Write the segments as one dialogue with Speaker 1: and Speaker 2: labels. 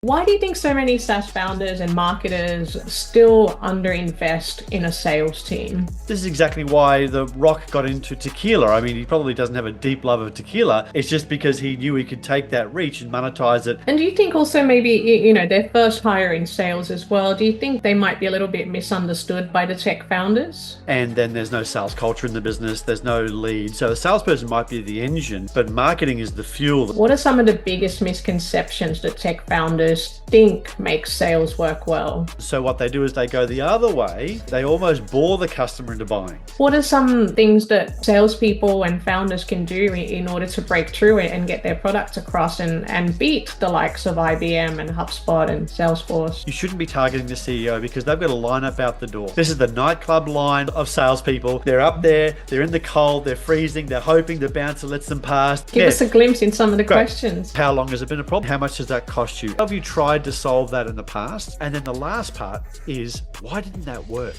Speaker 1: Why do you think so many SaaS founders and marketers still underinvest in a sales team?
Speaker 2: This is exactly why The Rock got into tequila. I mean, he probably doesn't have a deep love of tequila. It's just because he knew he could take that reach and monetize it.
Speaker 1: And do you think also maybe, their first hire in sales as well, do you think they might be a little bit misunderstood by the tech founders?
Speaker 2: And then there's no sales culture in the business. There's no lead. So the salesperson might be the engine, but marketing is the fuel.
Speaker 1: What are some of the biggest misconceptions that tech founders think makes sales work well?
Speaker 2: So what they do is they go the other way. They almost bore the customer into buying.
Speaker 1: What are some things that salespeople and founders can do in order to break through it and get their products across and beat the likes of IBM and HubSpot and Salesforce?
Speaker 2: You shouldn't be targeting the CEO because they've got a lineup out the door. This is the nightclub line of salespeople. They're up there, they're in the cold, they're freezing, they're hoping the bouncer lets them pass.
Speaker 1: Give us a glimpse in some of the
Speaker 2: Great.
Speaker 1: questions.
Speaker 2: How long has it been a problem? How much does that cost you? Have you tried to solve that in the past? And then the last part is, why didn't that work?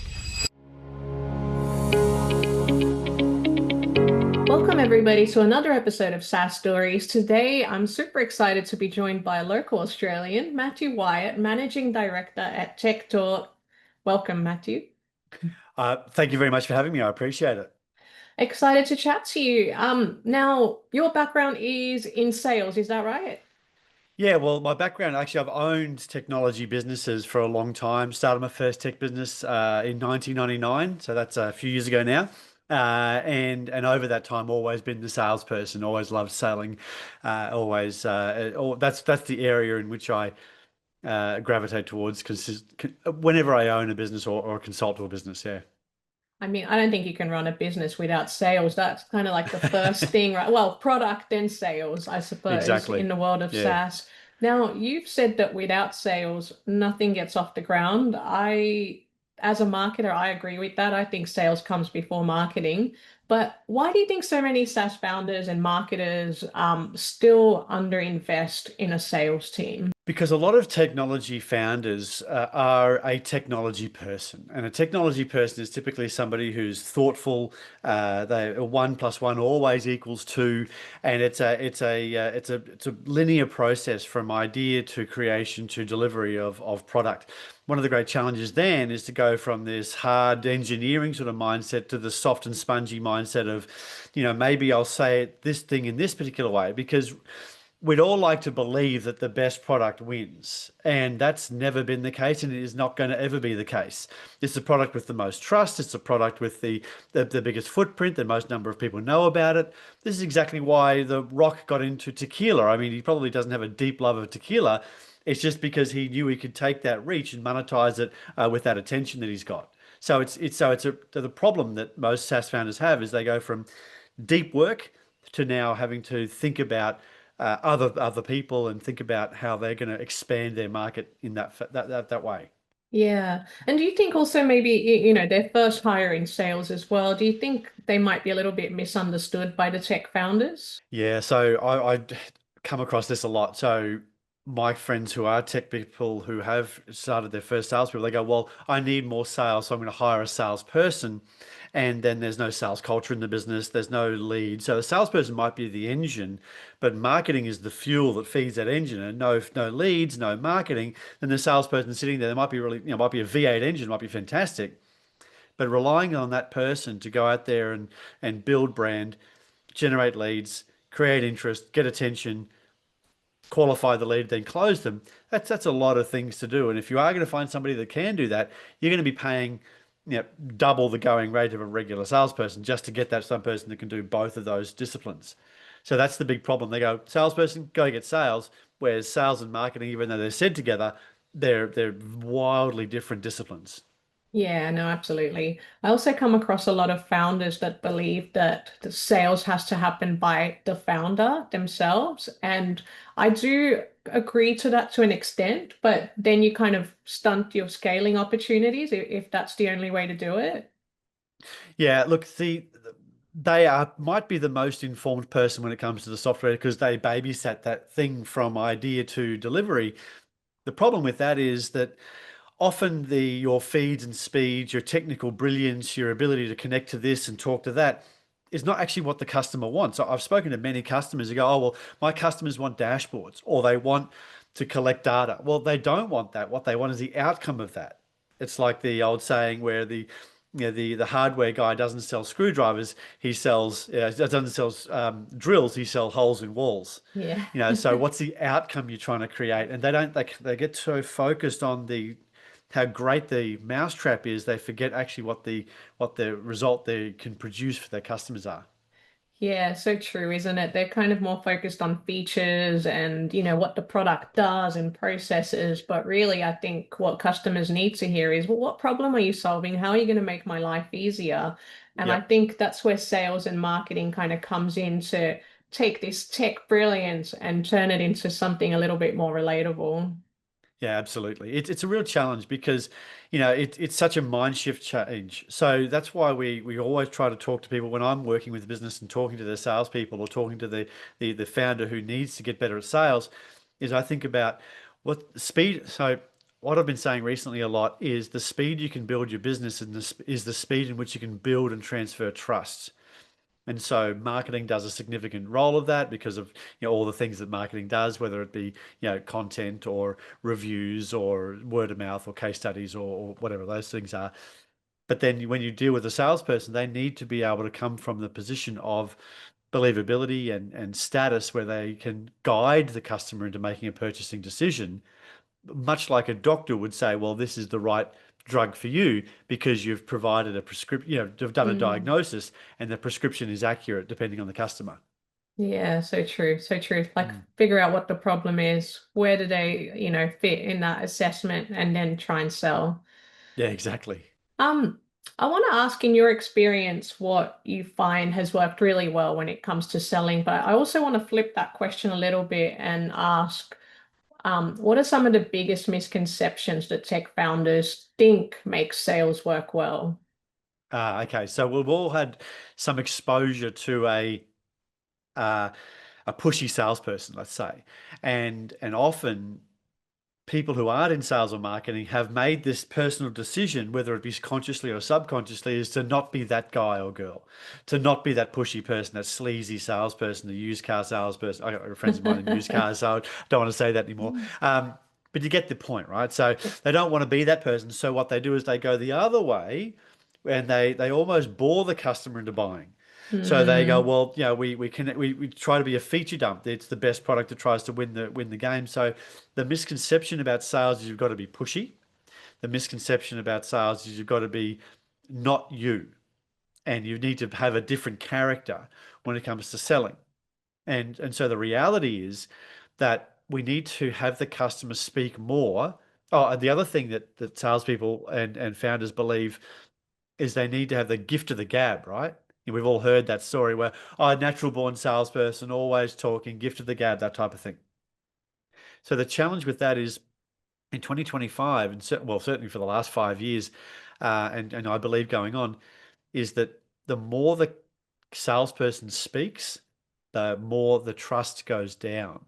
Speaker 1: Welcome everybody to another episode of SaaS Stories. Today, I'm super excited to be joined by a local Australian, Matthew Whyatt, Managing Director at Tech Talk. Welcome, Matthew.
Speaker 2: Thank you very much for having me. I appreciate it.
Speaker 1: Excited to chat to you. Now, your background is in sales, is that right?
Speaker 2: Yeah, well, my background, actually, I've owned technology businesses for a long time. Started my first tech business in 1999, so that's a few years ago now. And over that time, always been the salesperson. Always loved selling. That's the area in which I gravitate towards whenever I own a business or consult to a business. Yeah.
Speaker 1: I mean, I don't think you can run a business without sales. That's kind of like the first thing, right? Well, product then sales, I suppose,
Speaker 2: Exactly.
Speaker 1: in the world of
Speaker 2: Yeah.
Speaker 1: SaaS. Now, you've said that without sales, nothing gets off the ground. As a marketer, I agree with that. I think sales comes before marketing. But why do you think so many SaaS founders and marketers still underinvest in a sales team?
Speaker 2: Because a lot of technology founders are a technology person, and a technology person is typically somebody who's thoughtful. They 1 + 1 always equals 2, and it's a linear process from idea to creation to delivery of product. One of the great challenges then is to go from this hard engineering sort of mindset to the soft and spongy mindset of, maybe I'll say this thing in this particular way, because we'd all like to believe that the best product wins, and that's never been the case, and it is not going to ever be the case. It's the product with the most trust. It's the product with the biggest footprint, the most number of people know about it. This is exactly why The Rock got into tequila. I mean, he probably doesn't have a deep love of tequila. It's just because he knew he could take that reach and monetize it with that attention that he's got. So the problem that most SaaS founders have is they go from deep work to now having to think about other people and think about how they're going to expand their market in that way.
Speaker 1: Yeah. And do you think also maybe, their first hire in sales as well, do you think they might be a little bit misunderstood by the tech founders?
Speaker 2: Yeah, so I come across this a lot. So my friends who are tech people who have started their first sales people, they go, well, I need more sales, so I'm going to hire a salesperson. And then there's no sales culture in the business. There's no lead. So the salesperson might be the engine, but marketing is the fuel that feeds that engine. And no leads, no marketing, then the salesperson sitting there, might be might be a V8 engine, might be fantastic. But relying on that person to go out there and build brand, generate leads, create interest, get attention, qualify the lead, then close them. That's a lot of things to do. And if you are going to find somebody that can do that, you're going to be paying double the going rate of a regular salesperson just to get that some person that can do both of those disciplines. So that's the big problem. They go, salesperson, go get sales, whereas sales and marketing, even though they're said together, they're wildly different disciplines.
Speaker 1: Yeah, no, absolutely. I also come across a lot of founders that believe that the sales has to happen by the founder themselves. And I do agree to that to an extent, but then you kind of stunt your scaling opportunities if that's the only way to do it.
Speaker 2: Yeah, look, might be the most informed person when it comes to the software because they babysat that thing from idea to delivery. The problem with that is that often your feeds and speeds, your technical brilliance, your ability to connect to this and talk to that is not actually what the customer wants. So I've spoken to many customers who go, oh, well, my customers want dashboards, or they want to collect data. Well, they don't want that. What they want is the outcome of that. It's like the old saying where the hardware guy doesn't sell screwdrivers, he sells doesn't sell drills, he sells holes in walls.
Speaker 1: Yeah.
Speaker 2: So what's the outcome you're trying to create? And they get so focused on the how great the mousetrap is, they forget actually what the result they can produce for their customers are.
Speaker 1: Yeah, so true, isn't it? They're kind of more focused on features and, what the product does and processes. But really, I think what customers need to hear is, well, what problem are you solving? How are you going to make my life easier? And I
Speaker 2: Yep.
Speaker 1: think that's where sales and marketing kind of comes in to take this tech brilliance and turn it into something a little bit more relatable.
Speaker 2: Yeah, absolutely. It's a real challenge because, it's such a mind shift change. So that's why we always try to talk to people when I'm working with business and talking to the salespeople or talking to the founder who needs to get better at sales, is I think about what speed. So what I've been saying recently a lot is the speed you can build your business and is the speed in which you can build and transfer trust. And so marketing does a significant role of that because of all the things that marketing does, whether it be content or reviews or word of mouth or case studies or whatever those things are. But then when you deal with a salesperson, they need to be able to come from the position of believability and status where they can guide the customer into making a purchasing decision, much like a doctor would say, well, this is the right drug for you because you've provided a prescription, you've done a
Speaker 1: Mm.
Speaker 2: diagnosis and the prescription is accurate depending on the customer.
Speaker 1: Yeah, so true, so true. Like
Speaker 2: Mm.
Speaker 1: figure out what the problem is, where do they, fit in that assessment, and then try and sell.
Speaker 2: Yeah, exactly.
Speaker 1: Um, I want to ask in your experience what you find has worked really well when it comes to selling, but I also want to flip that question a little bit and ask, what are some of the biggest misconceptions that tech founders think make sales work well?
Speaker 2: Okay. So we've all had some exposure to uh, a pushy salesperson, let's say, and often people who aren't in sales or marketing have made this personal decision, whether it be consciously or subconsciously, is to not be that guy or girl, to not be that pushy person, that sleazy salesperson, the used car salesperson. I got friends of mine in used cars, so I don't want to say that anymore. But you get the point, right? So they don't want to be that person. So what they do is they go the other way and they almost bore the customer into buying. So they go,
Speaker 1: Hmm.
Speaker 2: well, we try to be a feature dump. It's the best product that tries to win the game. So the misconception about sales is you've got to be pushy. The misconception about sales is you've got to be not you, and you need to have a different character when it comes to selling. And so the reality is that we need to have the customer speak more. Oh, and the other thing that salespeople and founders believe is they need to have the gift of the gab, right? We've all heard that story where, oh, a natural born salesperson, always talking, gift of the gab, that type of thing. So the challenge with that is in 2025, and well, certainly for the last 5 years, and I believe going on, is that the more the salesperson speaks, the more the trust goes down.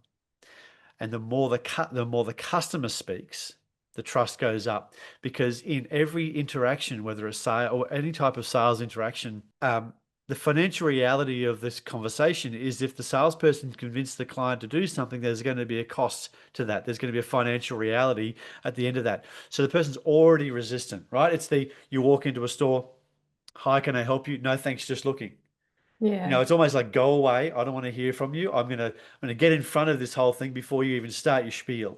Speaker 2: And the more the customer speaks, the trust goes up because in every interaction, whether a sale or any type of sales interaction, the financial reality of this conversation is if the salesperson convinced the client to do something, there's going to be a cost to that. There's going to be a financial reality at the end of that. So the person's already resistant, right? It's the you walk into a store, hi, can I help you? No, thanks, just looking.
Speaker 1: Yeah.
Speaker 2: It's almost like go away. I don't want to hear from you. I'm gonna get in front of this whole thing before you even start your spiel.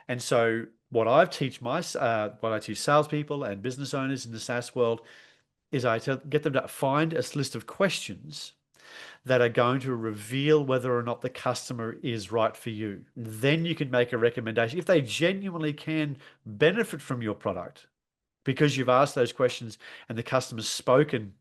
Speaker 2: And so what I teach salespeople and business owners in the SaaS world is get them to find a list of questions that are going to reveal whether or not the customer is right for you. Then you can make a recommendation. If they genuinely can benefit from your product because you've asked those questions and the customer's spoken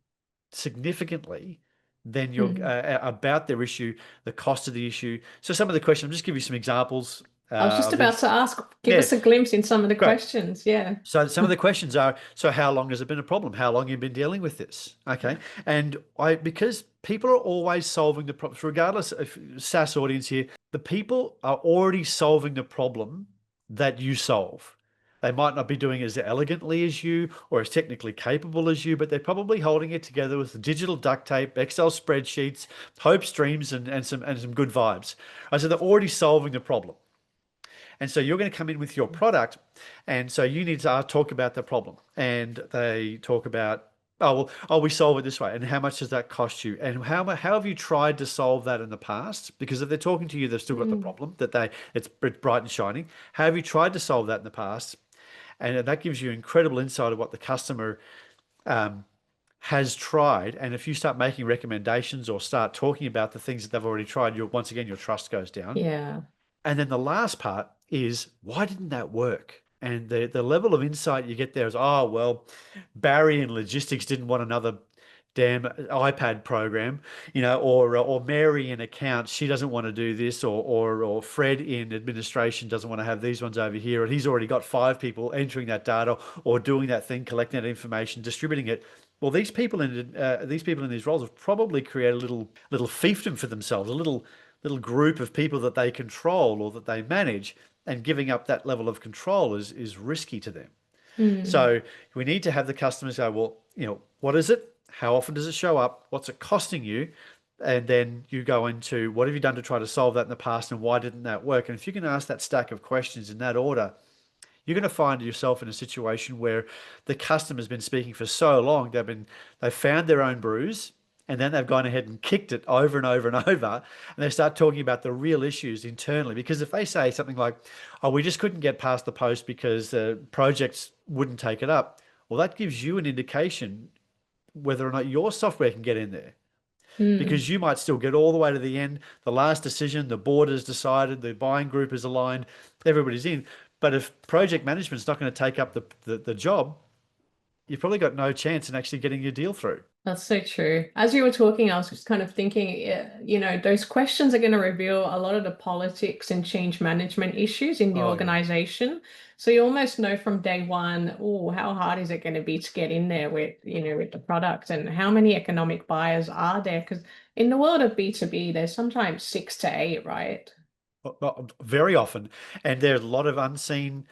Speaker 2: significantly, then you're
Speaker 1: Hmm.
Speaker 2: about their issue, the cost of the issue. So some of the questions, I'll just give you some examples
Speaker 1: I was just
Speaker 2: of
Speaker 1: about
Speaker 2: these.
Speaker 1: to ask, give
Speaker 2: Yeah,
Speaker 1: us a glimpse in some of the
Speaker 2: great.
Speaker 1: questions. Yeah.
Speaker 2: So some of the questions are, so how long has it been a problem? How long have you been dealing with this? Okay.
Speaker 1: Yeah.
Speaker 2: And because people are always solving the problems, regardless of SaaS audience here, the people are already solving the problem that you solve. They might not be doing it as elegantly as you or as technically capable as you, but they're probably holding it together with digital duct tape, Excel spreadsheets, hope streams, and some good vibes. So they're already solving the problem. And so you're going to come in with your product. And so you need to talk about the problem. And they talk about, oh, well, oh, we solve it this way. And how much does that cost you? And how have you tried to solve that in the past? Because if they're talking to you, they've still got the
Speaker 1: Mm.
Speaker 2: problem that it's bright and shining. How have you tried to solve that in the past? And that gives you incredible insight of what the customer um, has tried. And if you start making recommendations or start talking about the things that they've already tried, once again, your trust goes down.
Speaker 1: Yeah.
Speaker 2: And then the last part is, why didn't that work? And the level of insight you get there is, oh, well, Barry in logistics didn't want another damn iPad program, or Mary in accounts, she doesn't want to do this, or Fred in administration doesn't want to have these ones over here, and he's already got 5 people entering that data or doing that thing, collecting that information, distributing it. Well, these people in these roles have probably created a little fiefdom for themselves, a little group of people that they control or that they manage, and giving up that level of control is risky to them.
Speaker 1: Mm.
Speaker 2: So we need to have the customers go, well, what is it? How often does it show up? What's it costing you? And then you go into, what have you done to try to solve that in the past, and why didn't that work? And if you can ask that stack of questions in that order, you're going to find yourself in a situation where the customer's been speaking for so long, they've found their own bruise, and then they've gone ahead and kicked it over and over and over, and they start talking about the real issues internally. Because if they say something like, "Oh, we just couldn't get past the post because the projects wouldn't take it up," well, that gives you an indication whether or not your software can get in there,
Speaker 1: Mm.
Speaker 2: because you might still get all the way to the end, the last decision, the board has decided, the buying group is aligned, everybody's in. But if project management's not going to take up the job, you've probably got no chance in actually getting your deal through.
Speaker 1: That's so true. As you were talking, I was just kind of thinking, those questions are going to reveal a lot of the politics and change management issues in the
Speaker 2: Oh yeah.
Speaker 1: organization. So you almost know from day one, oh, how hard is it going to be to get in there with the product, and how many economic buyers are there? Because in the world of B2B, there's sometimes 6 to 8, right?
Speaker 2: Well, very often, and there's a lot of unseen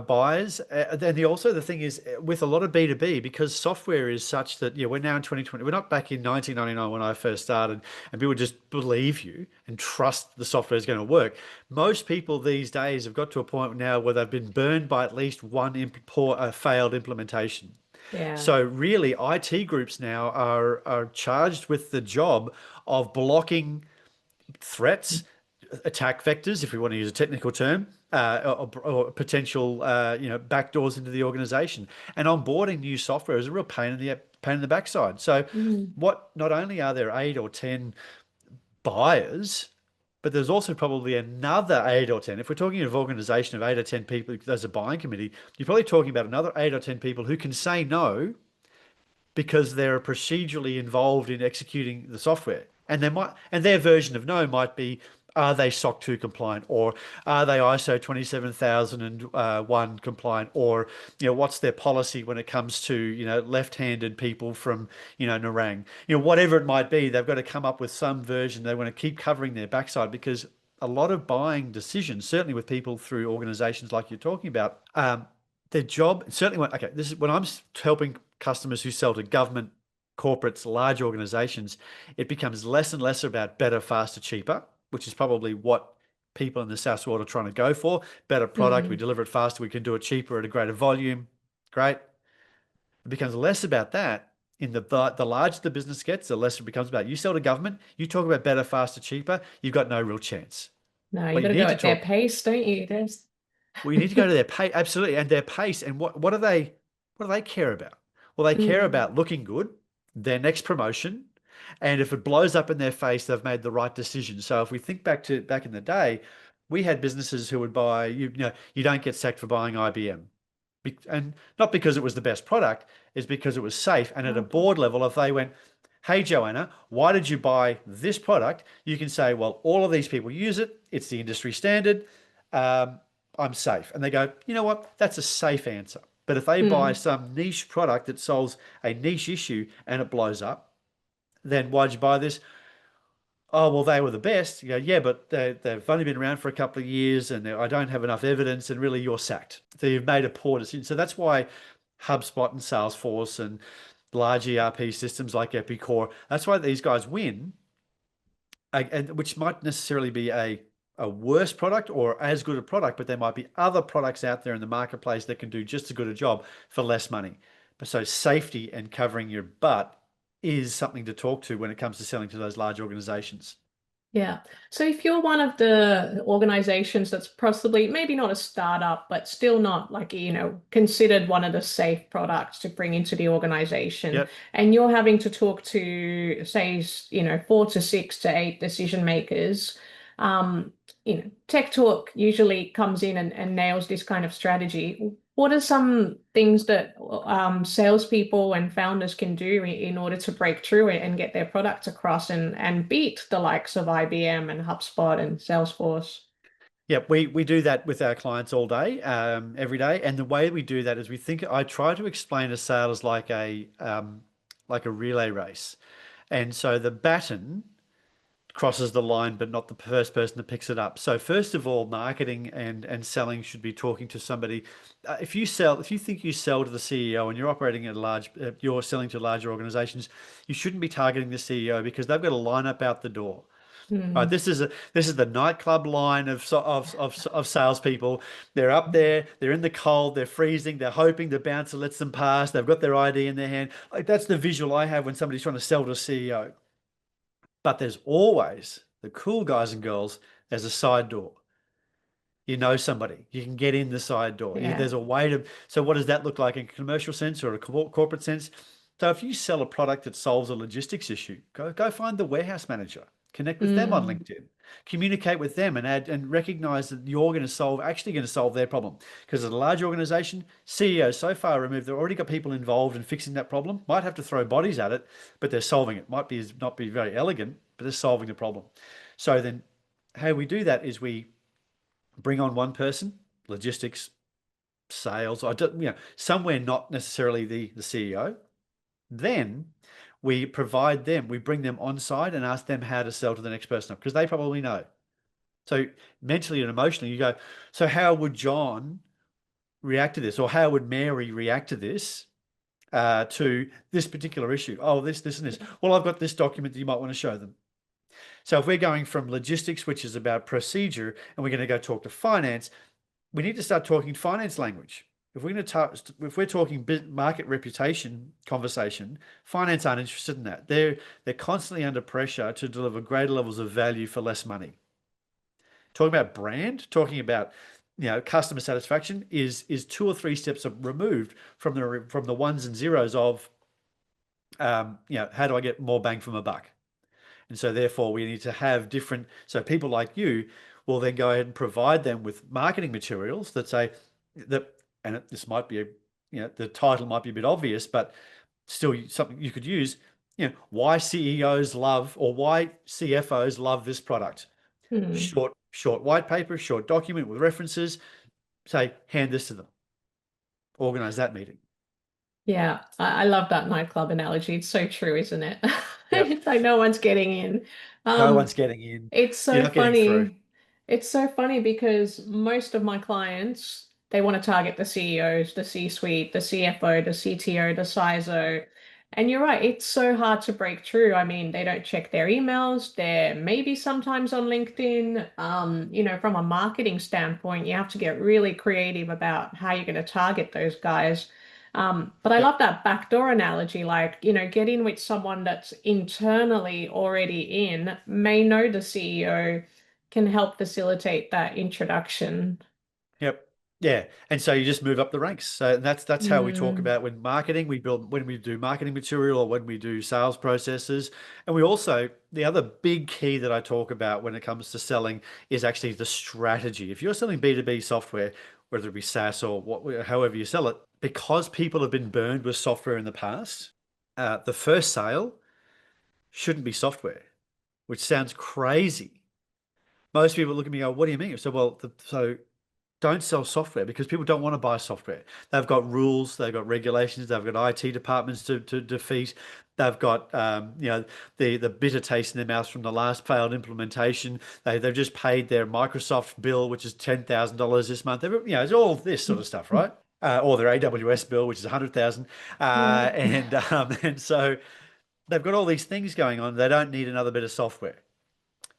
Speaker 2: buyers. And also the thing is, with a lot of B2B, because software is such that, we're now in 2020. We're not back in 1999 when I first started, and people just believe you and trust the software is going to work. Most people these days have got to a point now where they've been burned by at least one failed implementation.
Speaker 1: Yeah.
Speaker 2: So really, IT groups now are charged with the job of blocking threats, attack vectors, if we want to use a technical term, or potential, backdoors into the organization. And onboarding new software is a real pain in the backside. So,
Speaker 1: Mm.
Speaker 2: what not only are there 8 or 10 buyers, but there's also probably another 8 or 10. If we're talking of organization of 8 or 10 people, there's a buying committee. You're probably talking about another 8 or 10 people who can say no because they're procedurally involved in executing the software. And their version of no might be, are they SOC 2 compliant, or are they ISO 27001 compliant, or what's their policy when it comes to left-handed people from Narang, whatever it might be. They've got to come up with some version. They want to keep covering their backside, because a lot of buying decisions, certainly with people through organizations like you're talking about, their job, certainly this is when I'm helping customers who sell to government, corporates, large organizations, it becomes less and less about better, faster, cheaper, which is probably what people in the SaaS world are trying to go for. Better product, we
Speaker 1: Mm.
Speaker 2: deliver it faster, we can do it cheaper at a greater volume. Great. It becomes less about that. The larger the business gets, the less it becomes about. You sell to government, you talk about better, faster, cheaper, you've got no real chance.
Speaker 1: No, you
Speaker 2: What
Speaker 1: got
Speaker 2: you
Speaker 1: to go
Speaker 2: need to
Speaker 1: at their
Speaker 2: talk
Speaker 1: pace, don't you? There's
Speaker 2: Well, you need to go to their pace, absolutely, and their pace. And what do they care about? Well, they care
Speaker 1: Mm.
Speaker 2: about looking good, their next promotion, and if it blows up in their face, they've made the right decision. So if we think back in the day, we had businesses who would buy, you don't get sacked for buying IBM. And not because it was the best product, it's because it was safe. And at a
Speaker 1: Oh.
Speaker 2: board level, if they went, hey, Joanna, why did you buy this product? You can say, well, all of these people use it. It's the industry standard. Um, I'm safe. And they go, you know what? That's a safe answer. But if they buy
Speaker 1: Mm.
Speaker 2: some niche product that solves a niche issue and it blows up, then why'd you buy this? Oh, well, they were the best. You go, yeah, but they've only been around for a couple of years, and I don't have enough evidence, and really you're sacked. So you've made a poor decision. So that's why HubSpot and Salesforce and large ERP systems like Epicor, that's why these guys win, and which might necessarily be a a worse product or as good a product, but there might be other products out there in the marketplace that can do just as good a job for less money. But so safety and covering your butt is something to talk to when it comes to selling to those large organizations.
Speaker 1: Yeah. So if you're one of the organizations that's possibly maybe not a startup, but still not like, considered one of the safe products to bring into the organization,
Speaker 2: Yep.
Speaker 1: and you're having to talk to, say, 4 to 6 to 8 decision makers, Tech Talk usually comes in and nails this kind of strategy. What are some things that salespeople and founders can do in order to break through it and get their products across and beat the likes of IBM and HubSpot and Salesforce?
Speaker 2: Yep, we do that with our clients all day, every day. And the way we do that is I try to explain a sale as like a relay race. And so the baton crosses the line, but not the first person that picks it up. So first of all, marketing and selling should be talking to somebody. If you think you sell to the CEO and you're operating at you're selling to larger organizations, you shouldn't be targeting the CEO because they've got a lineup out the door. Right,
Speaker 1: Hmm.
Speaker 2: this is the nightclub line of salespeople. They're up there, they're in the cold, they're freezing, they're hoping the bouncer lets them pass. They've got their ID in their hand. Like that's the visual I have when somebody's trying to sell to a CEO. But there's always the cool guys and girls. There's a side door. You know somebody. You can get in the side door.
Speaker 1: Yeah.
Speaker 2: There's a way to. So what does that look like in a commercial sense or a corporate sense? So if you sell a product that solves a logistics issue, go find the warehouse manager. Connect with them on
Speaker 1: Mm.
Speaker 2: LinkedIn. Communicate with them and add and recognize that you're actually going to solve their problem. Because at a large organization, CEOs so far removed, they've already got people involved in fixing that problem. Might have to throw bodies at it, but they're solving it. Might be not be very elegant, but they're solving the problem. So then how we do that is we bring on one person, logistics, sales, I don't, somewhere not necessarily the CEO. Then we bring them on site and ask them how to sell to the next person because they probably know. So mentally and emotionally, you go, so how would John react to this? Or how would Mary react to this particular issue? Oh, this, and this. Well, I've got this document that you might want to show them. So if we're going from logistics, which is about procedure, and we're going to go talk to finance, we need to start talking finance language. If we're talking market reputation conversation, finance aren't interested in that. They're constantly under pressure to deliver greater levels of value for less money. Talking about brand, talking about customer satisfaction is 2 or 3 steps removed from the ones and zeros of how do I get more bang for my buck? And so therefore we need to have different, so people like you will then go ahead and provide them with marketing materials that say that, and this might be the title might be a bit obvious, but still something you could use, why CEOs love or why CFOs love this product.
Speaker 1: Hmm.
Speaker 2: Short white paper, short document with references, say, hand this to them, organize that meeting.
Speaker 1: Yeah, I love that nightclub analogy. It's so true, isn't it?
Speaker 2: Yep.
Speaker 1: It's like no one's getting in.
Speaker 2: No one's
Speaker 1: Um,
Speaker 2: getting in.
Speaker 1: it's
Speaker 2: You're
Speaker 1: so
Speaker 2: not getting through.
Speaker 1: funny. It's so funny because most of my clients, they want to target the CEOs, the C-suite, the CFO, the CTO, the CISO. And you're right, it's so hard to break through. I mean, they don't check their emails. They're maybe sometimes on LinkedIn. From a marketing standpoint, you have to get really creative about how you're going to target those guys. But I love
Speaker 2: Yep.
Speaker 1: that backdoor analogy, like, get in with someone that's internally already in, may know the CEO, can help facilitate that introduction.
Speaker 2: Yep. Yeah. And so you just move up the ranks. So that's how we talk
Speaker 1: Mm,
Speaker 2: about when we do marketing material or when we do sales processes. And we also, the other big key that I talk about when it comes to selling is actually the strategy. If you're selling B2B software, whether it be SaaS or however you sell it, because people have been burned with software in the past, the first sale shouldn't be software, which sounds crazy. Most people look at me and go, what do you mean? So, don't sell software because people don't want to buy software. They've got rules, they've got regulations, they've got IT departments to defeat. They've got the bitter taste in their mouths from the last failed implementation. They've just paid their Microsoft bill, which is $10,000 this month. It's all this sort of stuff, right? Or their AWS bill, which is 100,000,
Speaker 1: yeah.
Speaker 2: and so they've got all these things going on. They don't need another bit of software.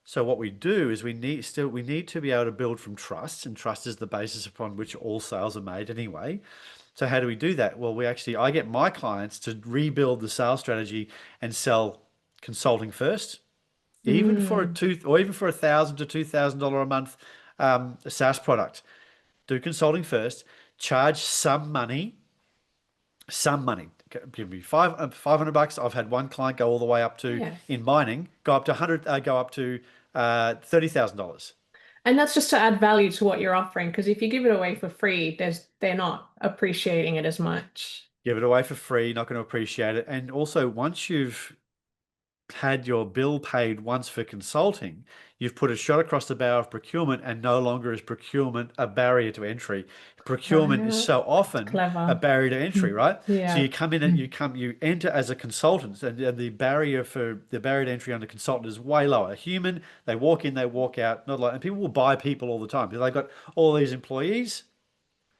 Speaker 2: So what we do is we need to be able to build from trust, and trust is the basis upon which all sales are made anyway. So how do we do that? Well, I get my clients to rebuild the sales strategy and sell consulting first, even for
Speaker 1: Mm.
Speaker 2: even for $1,000 to $2,000 a month a SaaS product. Do consulting first, charge some money. Give me 500 bucks. I've had one client go all the way up to,
Speaker 1: Yeah.
Speaker 2: in mining, go up to 100, go up to $30,000.
Speaker 1: And that's just to add value to what you're offering, because if you give it away for free, they're not appreciating it as much.
Speaker 2: Give it away for free, not going to appreciate it. And also, once you've had your bill paid once for consulting, you've put a shot across the bow of procurement, and no longer is procurement a barrier to entry. Procurement is
Speaker 1: Right.
Speaker 2: so
Speaker 1: That's
Speaker 2: often a
Speaker 1: clever.
Speaker 2: barrier to entry, right? So
Speaker 1: Yeah.
Speaker 2: you come in and you enter as a consultant, and the barrier to entry under consultant is way lower. Human, they walk in, they walk out, not like, and people will buy people all the time because they've got all these employees.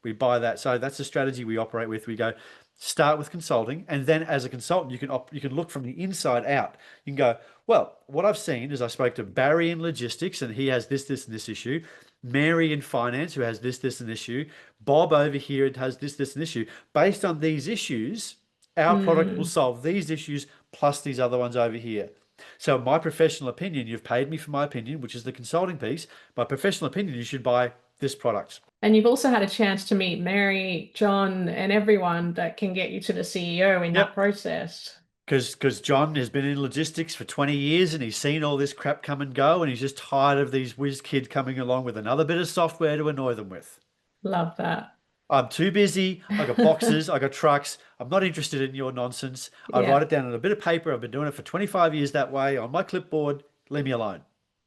Speaker 2: We buy that. So that's the strategy we operate with. We go start with consulting, and then as a consultant, you can look from the inside out. You can go, well, what I've seen is I spoke to Barry in logistics, and he has this, and this issue. Mary in finance, who has this, and this issue. Bob over here has this, and this issue. Based on these issues, our product will
Speaker 1: Mm.
Speaker 2: solve these issues plus these other ones over here. So my professional opinion, you've paid me for my opinion, which is the consulting piece. My professional opinion, you should buy this product.
Speaker 1: And you've also had a chance to meet Mary, John, and everyone that can get you to the CEO in that
Speaker 2: Yep.
Speaker 1: process.
Speaker 2: Because John has been in logistics for 20 years and he's seen all this crap come and go, and he's just tired of these whiz kids coming along with another bit of software to annoy them with.
Speaker 1: Love that.
Speaker 2: I'm too busy. I got boxes. I got trucks. I'm not interested in your nonsense. I write
Speaker 1: Yeah.
Speaker 2: it down on a bit of paper. I've been doing it for 25 years that way on my clipboard. Leave me alone.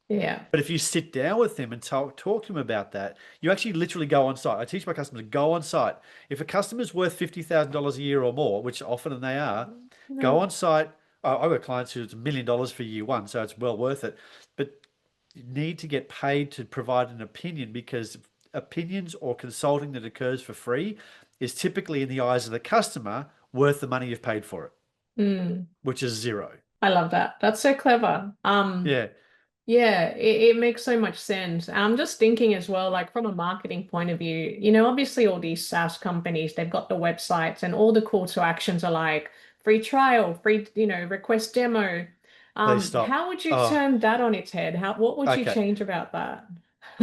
Speaker 1: Yeah.
Speaker 2: But if you sit down with him and talk to him about that, you actually literally go on site. I teach my customers to go on site. If a customer's worth $50,000 a year or more, which often they are, go
Speaker 1: No.
Speaker 2: on site. I've got clients who it's $1 million for year one, so it's well worth it. But you need to get paid to provide an opinion, because opinions or consulting that occurs for free is typically, in the eyes of the customer, worth the money you've paid for it,
Speaker 1: Mm.
Speaker 2: which is zero.
Speaker 1: I love that. That's so clever.
Speaker 2: Yeah,
Speaker 1: Yeah, it makes so much sense. I'm just thinking as well, like from a marketing point of view, obviously all these SaaS companies, they've got the websites and all the call to actions are like free trial, free, request demo.
Speaker 2: please stop.
Speaker 1: How would you
Speaker 2: Oh,
Speaker 1: turn that on its head? What would you
Speaker 2: okay.
Speaker 1: change about that?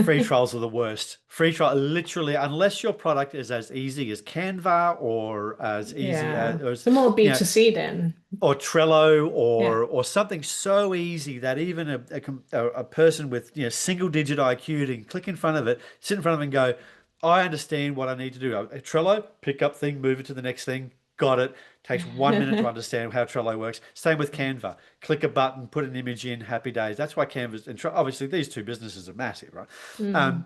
Speaker 2: Free trials are the worst. Free trial, literally, unless your product is as easy as Canva, or as easy
Speaker 1: Yeah.
Speaker 2: as,
Speaker 1: So more
Speaker 2: you know,
Speaker 1: B2C then.
Speaker 2: or Trello,
Speaker 1: Yeah.
Speaker 2: or something so easy that even a person with single digit IQ can click in front of it, sit in front of it and go, I understand what I need to do. Trello, pick up thing, move it to the next thing. Got it. Takes 1 minute to understand how Trello works. Same with Canva. Click a button, put an image in, happy days. That's why Canva's, and obviously these two businesses are massive, right?
Speaker 1: Mm,
Speaker 2: Um,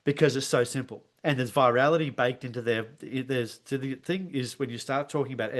Speaker 2: because it's so simple. And there's virality baked into so the thing is, when you start talking about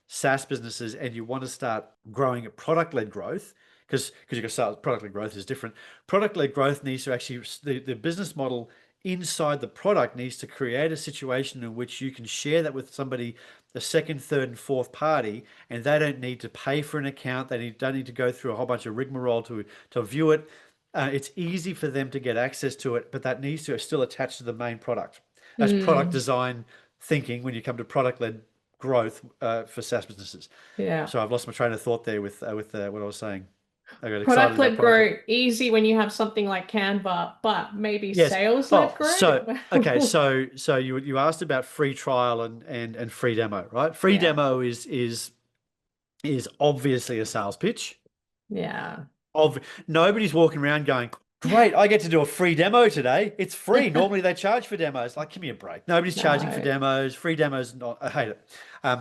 Speaker 2: SaaS businesses and you want to start growing a product-led growth, because you can start product-led growth is different. Product-led growth needs to actually, the business model inside the product needs to create a situation in which you can share that with somebody, the second, third, and fourth party, and they don't need to pay for an account. Don't need to go through a whole bunch of rigmarole to view it. It's easy for them to get access to it, but that needs to still attach to the main product. That's product
Speaker 1: mm,
Speaker 2: design thinking when you come to product-led growth for SaaS businesses.
Speaker 1: yeah.
Speaker 2: So I've lost my train of thought there with what I was saying. I got excited about
Speaker 1: Product-led
Speaker 2: product.
Speaker 1: growth, easy when you have something like Canva, but maybe
Speaker 2: Yes.
Speaker 1: sales-led
Speaker 2: Oh, so okay.
Speaker 1: growth.
Speaker 2: So you asked about free trial and free demo, right? Free
Speaker 1: Yeah.
Speaker 2: demo is obviously a sales pitch.
Speaker 1: Yeah.
Speaker 2: Nobody's walking around going, "Great, I get to do a free demo today. It's free." Normally they charge for demos. Like, give me a break. Nobody's charging for
Speaker 1: No.
Speaker 2: demos. Free demos, not. I hate it.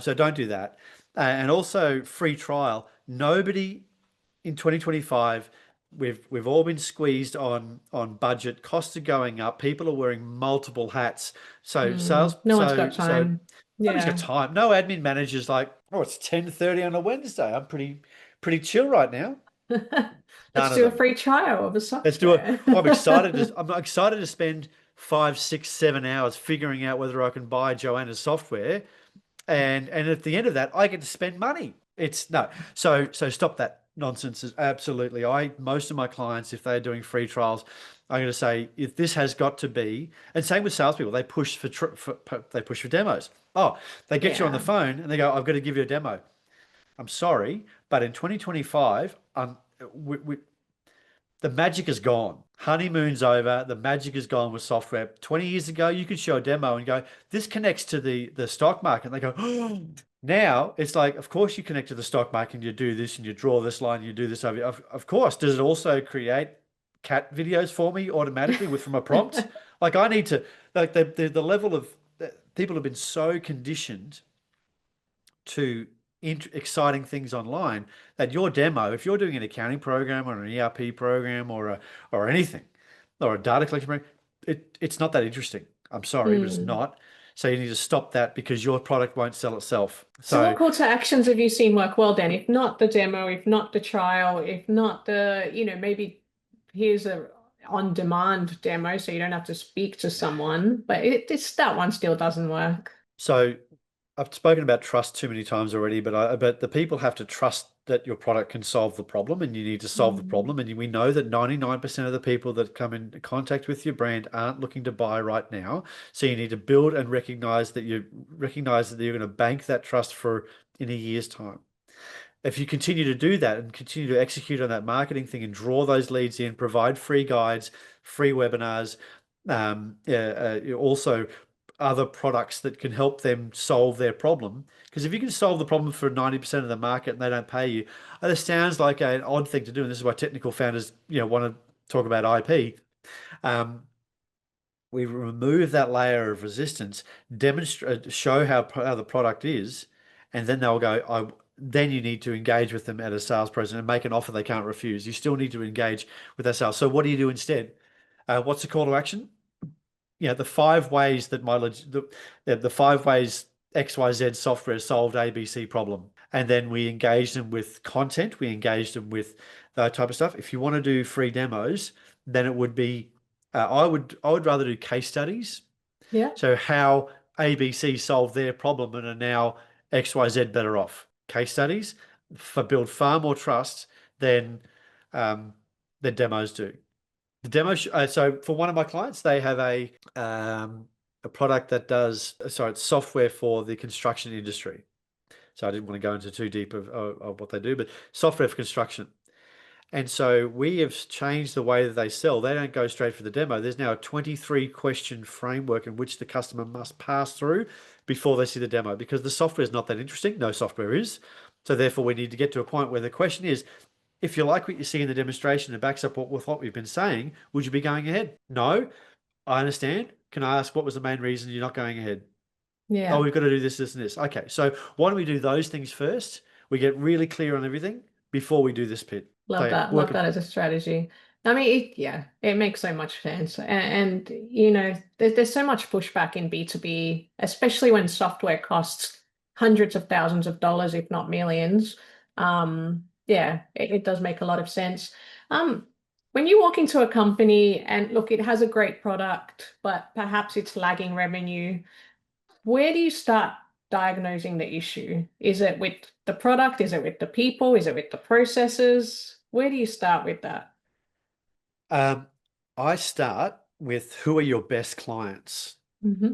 Speaker 2: So don't do that. And also free trial. Nobody in 2025, we've all been squeezed on budget. Costs are going up. People are wearing multiple hats. So
Speaker 1: Mm, no one's got time.
Speaker 2: nobody's got
Speaker 1: Yeah.
Speaker 2: time. No admin manager's like, oh, it's 10:30 on a Wednesday. I'm pretty chill right now.
Speaker 1: Let's
Speaker 2: None of
Speaker 1: do a
Speaker 2: them.
Speaker 1: free trial of a
Speaker 2: Let's do it.
Speaker 1: software.
Speaker 2: I'm excited to spend 5, 6, 7 hours figuring out whether I can buy Joanna's software, and at the end of that, I get to spend money. It's no. So stop that. nonsense is absolutely. Most of my clients, if they're doing free trials, I'm going to say if this has got to be, and same with salespeople, they push they push for demos. Oh, they get you on the
Speaker 1: Yeah.
Speaker 2: phone and they go, "I've got to give you a demo." I'm sorry, but in 2025, the magic is gone. Honeymoon's over. The magic is gone with software. 20 years ago, you could show a demo and go, "This connects to the stock market." And they go, "Oh." Now it's like, of course you connect to the stock market and you do this and you draw this line and you do this over. Of course. Does it also create cat videos for me automatically with from a prompt? Like I need to like the level of people have been so conditioned to exciting things online that your demo, if you're doing an accounting program or an ERP program or anything, or a data collection program, it's not that interesting. I'm sorry, but it's
Speaker 1: Hmm.
Speaker 2: not. So you need to stop that because your product won't sell itself.
Speaker 1: So
Speaker 2: So
Speaker 1: what call to actions have you seen work well then? If not the demo, if not the trial, if not the, maybe here's a on-demand demo so you don't have to speak to someone, but it's that one still doesn't work.
Speaker 2: so I've spoken about trust too many times already, but the people have to trust that your product can solve the problem, and you need to solve the
Speaker 1: Mm.
Speaker 2: problem. And we know that 99% of the people that come in contact with your brand aren't looking to buy right now. So you need to build and recognize that you're going to bank that trust for in a year's time. If you continue to do that and continue to execute on that marketing thing and draw those leads in, provide free guides, free webinars, also other products that can help them solve their problem. Because if you can solve the problem for 90% of the market and they don't pay you, it sounds like an odd thing to do. And this is why technical founders, want to talk about IP. Um, we remove that layer of resistance, demonstrate, show how the product is, and then they'll go, then you need to engage with them at a salesperson and make an offer they can't refuse. You still need to engage with that sales. So what do you do instead? What's the call to action? The 5 ways that the 5 ways XYZ software solved ABC problem. And then we engage them with content, we engage them with that type of stuff. If you want to do free demos, then it would be I would rather do case studies.
Speaker 1: Yeah,
Speaker 2: So how ABC solved their problem and are now XYZ better off. Case studies for build far more trust than um, than demos do. The demo. So for one of my clients, they have a product that does. Sorry, it's software for the construction industry. So I didn't want to go into too deep of what they do, but software for construction. And so we have changed the way that they sell. They don't go straight for the demo. There's now a 23 question framework in which the customer must pass through before they see the demo because the software is not that interesting. No software is. So therefore, we need to get to a point where the question is, if you like what you see in the demonstration and backs up with what we've been saying, would you be going ahead? No, I understand. Can I ask what was the main reason you're not going ahead? Oh,
Speaker 1: yeah.
Speaker 2: we've got to do this, this, and this. Okay, so why don't we do those things first? We get really clear on everything before we do this bit. So
Speaker 1: Love
Speaker 2: yeah,
Speaker 1: that. Love
Speaker 2: working.
Speaker 1: that as a strategy. I mean, yeah, it makes so much sense. And there's so much pushback in B2B, especially when software costs hundreds of thousands of dollars, if not millions. Yeah, it does make a lot of sense. Um, when you walk into a company and look, it has a great product, but perhaps it's lagging revenue. Where do you start diagnosing the issue? Is it with the product? Is it with the people? Is it with the processes? Where do you start with that?
Speaker 2: Um, I start with who are your best clients
Speaker 1: Hmm.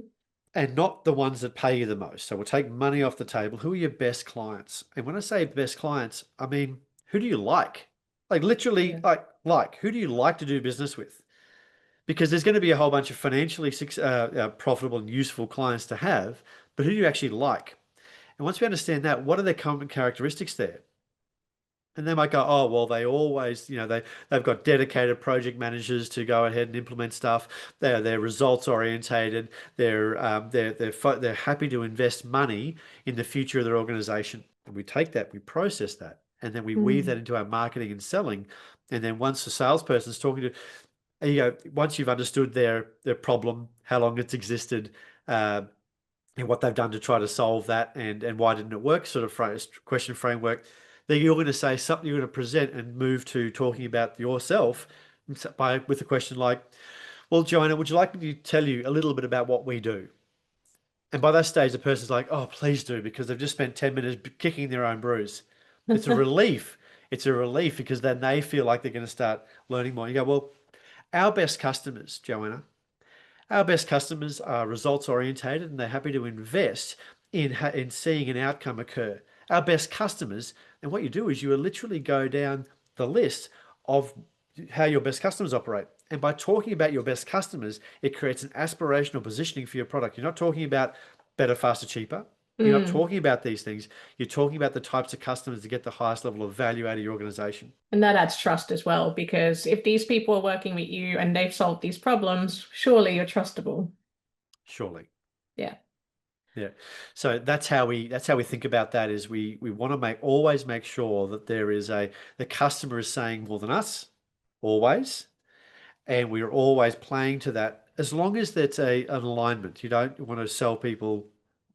Speaker 2: and not the ones that pay you the most. So we'll take money off the table. Who are your best clients? And when I say best clients, I mean, who do you like? Like literally,
Speaker 1: Yeah.
Speaker 2: like who do you like to do business with? Because there's going to be a whole bunch of financially profitable and useful clients to have, but who do you actually like? And once we understand that, what are their common characteristics there? And they might go, oh, well, they always, they've got dedicated project managers to go ahead and implement stuff. They're results orientated. They're happy to invest money in the future of their organization. And we take that, we process that, and then we weave
Speaker 1: Mm.
Speaker 2: that into our marketing and selling. And then once the salesperson's talking to, once you've understood their problem, how long it's existed, and what they've done to try to solve that, and why didn't it work, sort of question framework, then you're going to say something, you're going to present and move to talking about yourself with a question like, well, Joanna, would you like me to tell you a little bit about what we do? And by that stage, the person's like, oh, please do, because they've just spent 10 minutes kicking their own bruise. It's a relief. it's a relief because then they feel like they're going to start learning more. You go, well, our best customers, Joanna, our best customers are results orientated and they're happy to invest in seeing an outcome occur. Our best customers, and what you do is you literally go down the list of how your best customers operate. And by talking about your best customers, it creates an aspirational positioning for your product. You're not talking about better, faster, cheaper. You're not
Speaker 1: Mm.
Speaker 2: talking about these things. You're talking about the types of customers that get the highest level of value out of your organization.
Speaker 1: And that adds trust as well, because if these people are working with you and they've solved these problems, surely you're trustable.
Speaker 2: Surely.
Speaker 1: Yeah.
Speaker 2: Yeah. So that's how we think about that is we want to always make sure that the customer is saying more than us, always, and we're always playing to that as long as that's an alignment. You don't want to sell people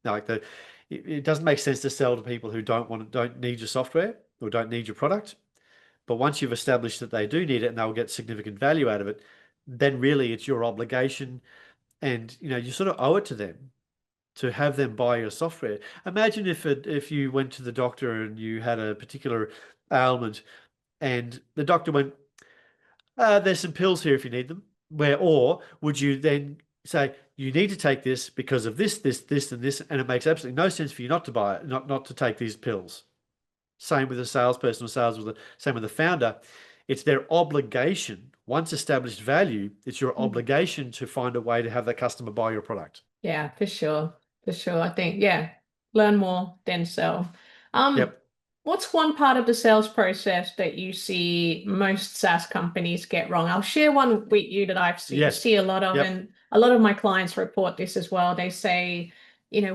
Speaker 2: like it doesn't make sense to sell to people who don't need your software or don't need your product. But once you've established that they do need it and they'll get significant value out of it, then really it's your obligation and you sort of owe it to them to have them buy your software. Imagine if you went to the doctor and you had a particular ailment, and the doctor went, "There's some pills here if you need them." Or would you then say, "You need to take this because of this, this, this, and this," and it makes absolutely no sense for you not to buy it, not to take these pills. Same with a salesperson or same with the founder. It's their obligation. Once established value, it's your
Speaker 1: Mm.
Speaker 2: obligation to find a way to have the customer buy your product.
Speaker 1: Yeah, for sure. For sure. I think, yeah, learn more, then sell. Um,
Speaker 2: Yep.
Speaker 1: what's one part of the sales process that you see most SaaS companies get wrong? I'll share one with you that
Speaker 2: Yes.
Speaker 1: see a lot of,
Speaker 2: Yep.
Speaker 1: and a lot of my clients report this as well. They say,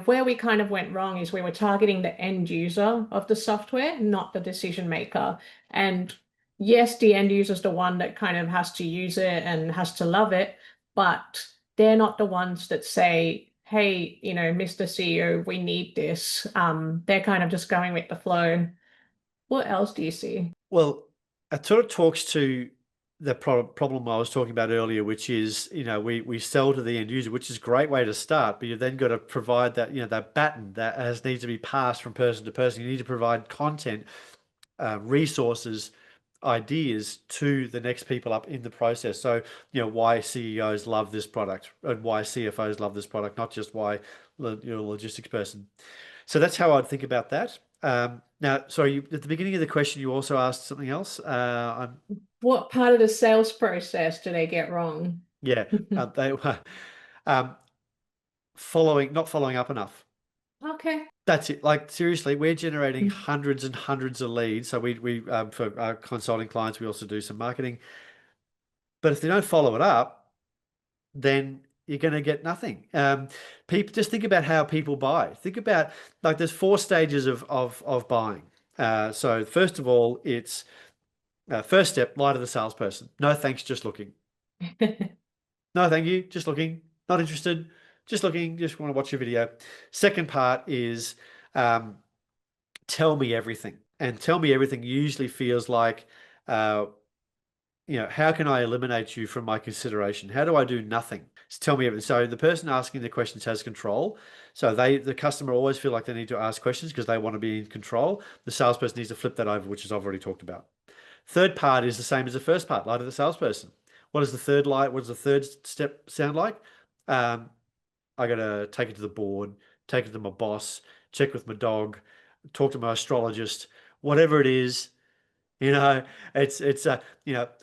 Speaker 1: where we kind of went wrong is we were targeting the end user of the software, not the decision maker. And yes, the end user is the one that kind of has to use it and has to love it, but they're not the ones that say, hey, Mr. CEO, we need this. They're kind of just going with the flow. What else do you see?
Speaker 2: Well, it sort of talks to the problem I was talking about earlier, which is, we sell to the end user, which is a great way to start, but you've then got to provide that, that baton that needs to be passed from person to person. You need to provide content, resources, ideas to the next people up in the process. So, why CEOs love this product and why CFOs love this product, not just why you're a logistics person. So that's how I'd think about that. Now, sorry, at the beginning of the question, you also asked something else.
Speaker 1: What part of the sales process do they get wrong?
Speaker 2: Yeah, they um, not following up enough.
Speaker 1: Okay.
Speaker 2: That's it. Like seriously, we're generating hundreds and hundreds of leads. So we for our consulting clients, we also do some marketing. But if they don't follow it up, then you're going to get nothing. People just think about how people buy. Think about like there's four stages of buying. So first of all, it's first step, lie to the salesperson. No thanks, just looking. No, thank you, just looking. Not interested, just looking. Just want to watch your video. Second part is um, tell me everything. And tell me everything usually feels like uh, how can I eliminate you from my consideration? How do I do nothing? Just tell me everything. So the person asking the questions has control. So the customer always feel like they need to ask questions because they want to be in control. The salesperson needs to flip that over, which is I've already talked about. Third part is the same as the first part, lie to the salesperson. What is the third lie? What does the third step sound like? Um, I got to take it to the board, take it to my boss, check with my dog, talk to my astrologist, whatever it is. You know, it's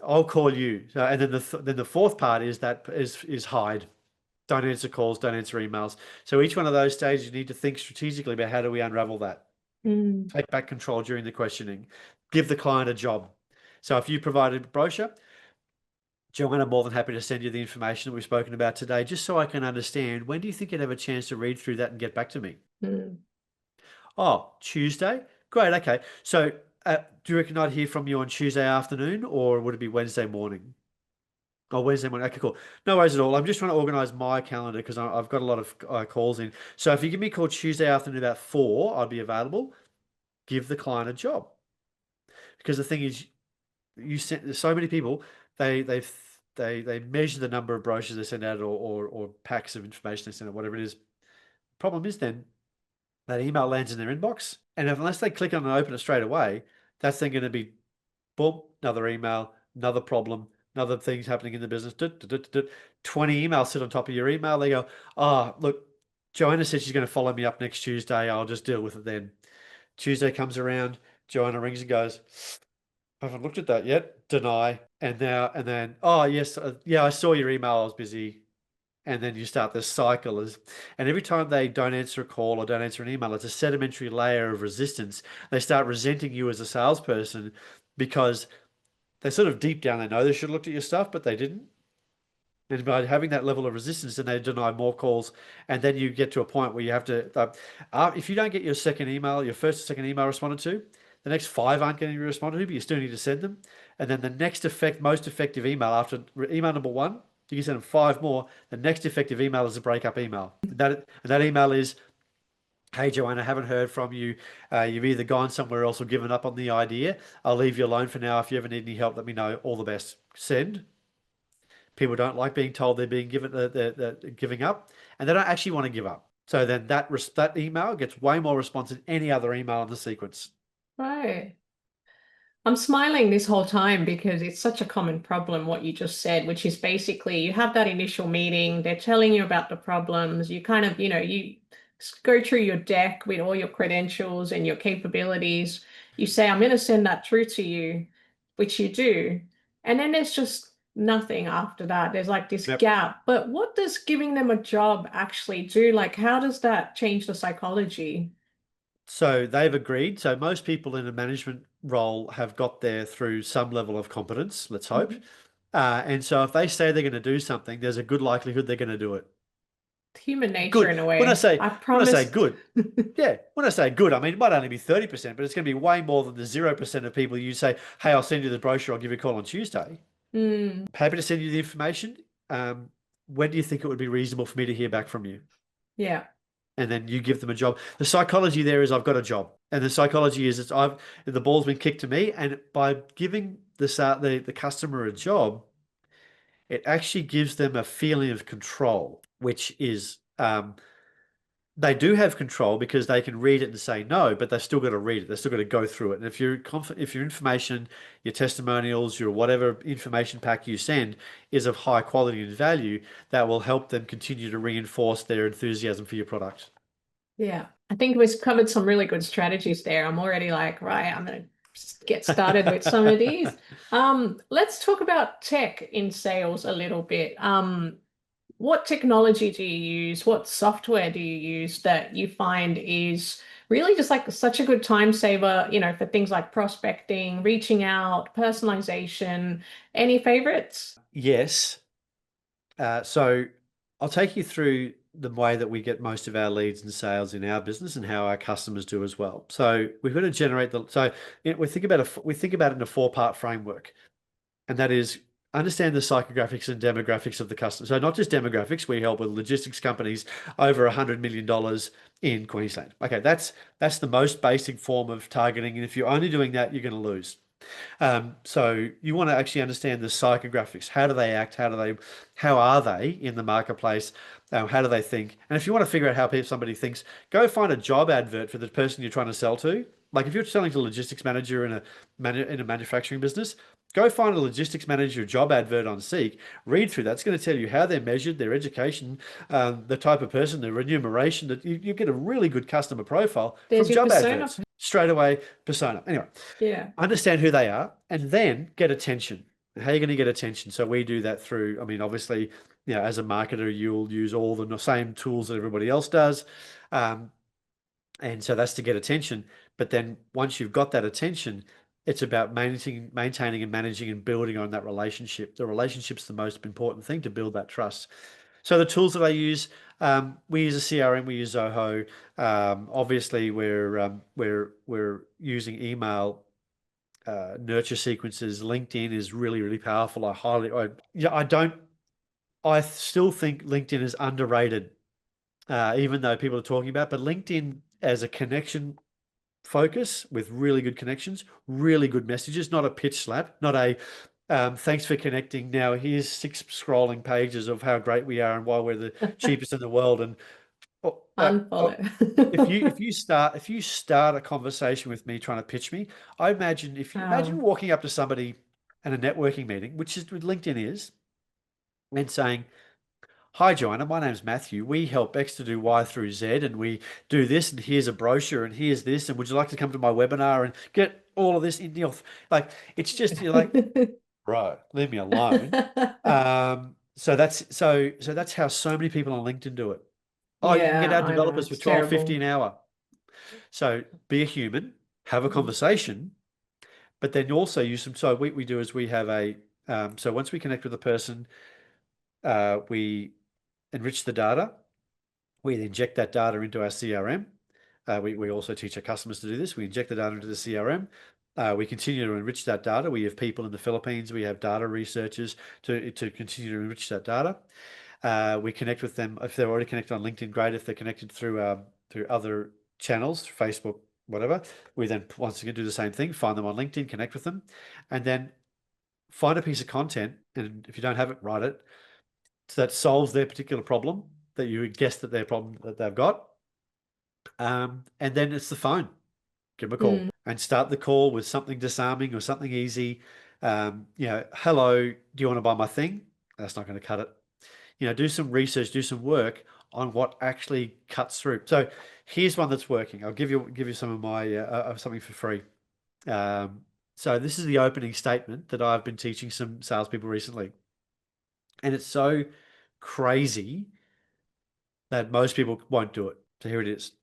Speaker 2: I'll call you. So, and then the fourth part is hide. Don't answer calls, don't answer emails. So each one of those stages, you need to think strategically about how do we unravel that.
Speaker 1: Mm,
Speaker 2: Take back control during the questioning. Give the client a job. So if you provided a brochure, Joanne, I'm more than happy to send you the information that we've spoken about today, just so I can understand when do you think you'd have a chance to read through that and get back to me?
Speaker 1: mm,
Speaker 2: Oh, Tuesday? Great, okay. So do you reckon I'd hear from you on Tuesday afternoon or would it be Wednesday morning? Oh, Wednesday morning. Okay, cool. No worries at all. I'm just trying to organize my calendar because I've got a lot of calls in. So if you give me a call Tuesday afternoon about 4, I'd be available. Give the client a job. Because the thing is, there's so many people, they they they measure the number of brochures they send out or packs of information they send out, whatever it is. Problem is then that email lands in their inbox. And unless they click on and open it straight away, that's then going to be boom, another email, another problem, another things happening in the business. 20 emails sit on top of your email. They go, oh, look, Joanna said she's going to follow me up next Tuesday. I'll just deal with it then. Tuesday comes around, Joanna rings and goes, I haven't looked at that yet. Deny. And now, and then, oh, yes, yeah, I saw your email. I was busy. And then you start this cycle. And every time they don't answer a call or don't answer an email, it's a sedimentary layer of resistance. They start resenting you as a salesperson because they sort of deep down, they know they should have looked at your stuff, but they didn't. And by having that level of resistance, then they deny more calls. And then you get to a point where you have to, if you don't get your second email, your first or second email responded to, the next five aren't getting responded to, but you still need to send them. And then the next most effective email after email number one, you can send them five more. The next effective email is a breakup email. And that email is, hey, Joanna, I haven't heard from you. You've either gone somewhere else or given up on the idea. I'll leave you alone for now. If you ever need any help, let me know. All the best. Send. People don't like being told they're being given they're giving up, and they don't actually want to give up. So then that email gets way more response than any other email in the sequence.
Speaker 1: Right. I'm smiling this whole time because it's such a common problem, what you just said, which is basically you have that initial meeting, they're telling you about the problems, you kind of, you go through your deck with all your credentials and your capabilities. You say, I'm going to send that through to you, which you do. And then there's just nothing after that. There's like this
Speaker 2: Yep.
Speaker 1: gap. But what does giving them a job actually do? Like, how does that change the psychology?
Speaker 2: So they've agreed. So most people in a management role have got there through some level of competence, let's hope.
Speaker 1: Mhm.
Speaker 2: And so if they say they're going to do something, there's a good likelihood they're going to do it.
Speaker 1: Human nature
Speaker 2: Good.
Speaker 1: in a
Speaker 2: When I
Speaker 1: way.
Speaker 2: say
Speaker 1: I
Speaker 2: when I say
Speaker 1: promised.
Speaker 2: good, yeah, when I say good, I mean it might only be 30%, but it's going to be way more than the 0% of people you say, hey, I'll send you the brochure, I'll give you a call on Tuesday.
Speaker 1: Mm,
Speaker 2: Happy to send you the information. When do you think it would be reasonable for me to hear back from you?
Speaker 1: yeah.
Speaker 2: And then you give them a job. The psychology there is I've got a job, and the psychology is the ball's been kicked to me, and by giving the customer a job, it actually gives them a feeling of control, which is they do have control because they can read it and say no, but they've still got to read it. They've still got to go through it. And if your information, your testimonials, your whatever information pack you send is of high quality and value, that will help them continue to reinforce their enthusiasm for your product.
Speaker 1: Yeah. I think we've covered some really good strategies there. I'm already like, right, I'm gonna get started with some of these. Let's talk about tech in sales a little bit. What technology do you use? What software do you use that you find is really just like such a good time saver, for things like prospecting, reaching out, personalization? Any favorites?
Speaker 2: Yes. So I'll take you through the way that we get most of our leads and sales in our business and how our customers do as well. So we've got to generate we think about it in a four-part framework, and that is understand the psychographics and demographics of the customer. So not just demographics, we help with logistics companies over $100 million in Queensland. Okay, that's the most basic form of targeting, and if you're only doing that, you're going to lose. So you want to actually understand the psychographics. How do they act? How are they in the marketplace? How do they think? And if you want to figure out how somebody thinks, go find a job advert for the person you're trying to sell to. Like if you're selling to a logistics manager in a manufacturing business, go find a logistics manager job advert on Seek. Read through that. It's going to tell you how they're measured, their education, the type of person, the remuneration. That you get a really good customer profile from
Speaker 1: There's your
Speaker 2: job
Speaker 1: persona.
Speaker 2: adverts straight away. Persona. Anyway,
Speaker 1: Yeah.
Speaker 2: understand who they are, and then get attention. How are you going to get attention? So we do that through, I mean, obviously, as a marketer, you'll use all the same tools that everybody else does. Um, and so that's to get attention. But then once you've got that attention, it's about maintaining and managing and building on that relationship. The relationship's the most important thing to build that trust. So the tools that I use, we use a CRM, we use Zoho. Obviously, we're using email nurture sequences. LinkedIn is really, really powerful. I still think LinkedIn is underrated, even though people are talking about, but LinkedIn as a connection focus with really good connections, really good messages, not a pitch slap, not a thanks for connecting. Now here's 6 scrolling pages of how great we are and why we're the cheapest in the world. And Uh, uh,
Speaker 1: Unfollow.
Speaker 2: if you start a conversation with me trying to pitch me, I imagine if you imagine
Speaker 1: Um,
Speaker 2: walking up to somebody at a networking meeting, which is what LinkedIn is, and saying, "Hi, Joanna, my name's Matthew. We help X to do Y through Z, and we do this, and here's a brochure, and here's this, and would you like to come to my webinar and get all of this in your like?" It's just you're like, bro, leave me alone. So that's how so many people on LinkedIn do it. Oh, you can get
Speaker 1: Yeah,
Speaker 2: our
Speaker 1: I know.
Speaker 2: developers for
Speaker 1: It's
Speaker 2: 12.50
Speaker 1: terrible.
Speaker 2: an hour. So be a human, have a
Speaker 1: Mm.
Speaker 2: conversation, but then also use some. So what we do is we have a so once we connect with a person, we enrich the data. We inject that data into our CRM. We also teach our customers to do this. We inject the data into the CRM. We continue to enrich that data. We have people in the Philippines. We have data researchers to continue to enrich that data. We connect with them if they're already connected on LinkedIn. Great. If they're connected through other channels, Facebook, whatever, we then once again do the same thing. Find them on LinkedIn, connect with them, and then find a piece of content. And if you don't have it, write it that solves their particular problem that you would guess that their problem that they've got. And then it's the phone. Give them a call
Speaker 1: Mm.
Speaker 2: and start the call with something disarming or something easy. Hello, do you want to buy my thing? That's not going to cut it. Do some research, do some work on what actually cuts through. So here's one that's working. I'll give you some of my something for free. Um, so this is the opening statement that I've been teaching some salespeople recently, and it's so crazy that most people won't do it. So here it is.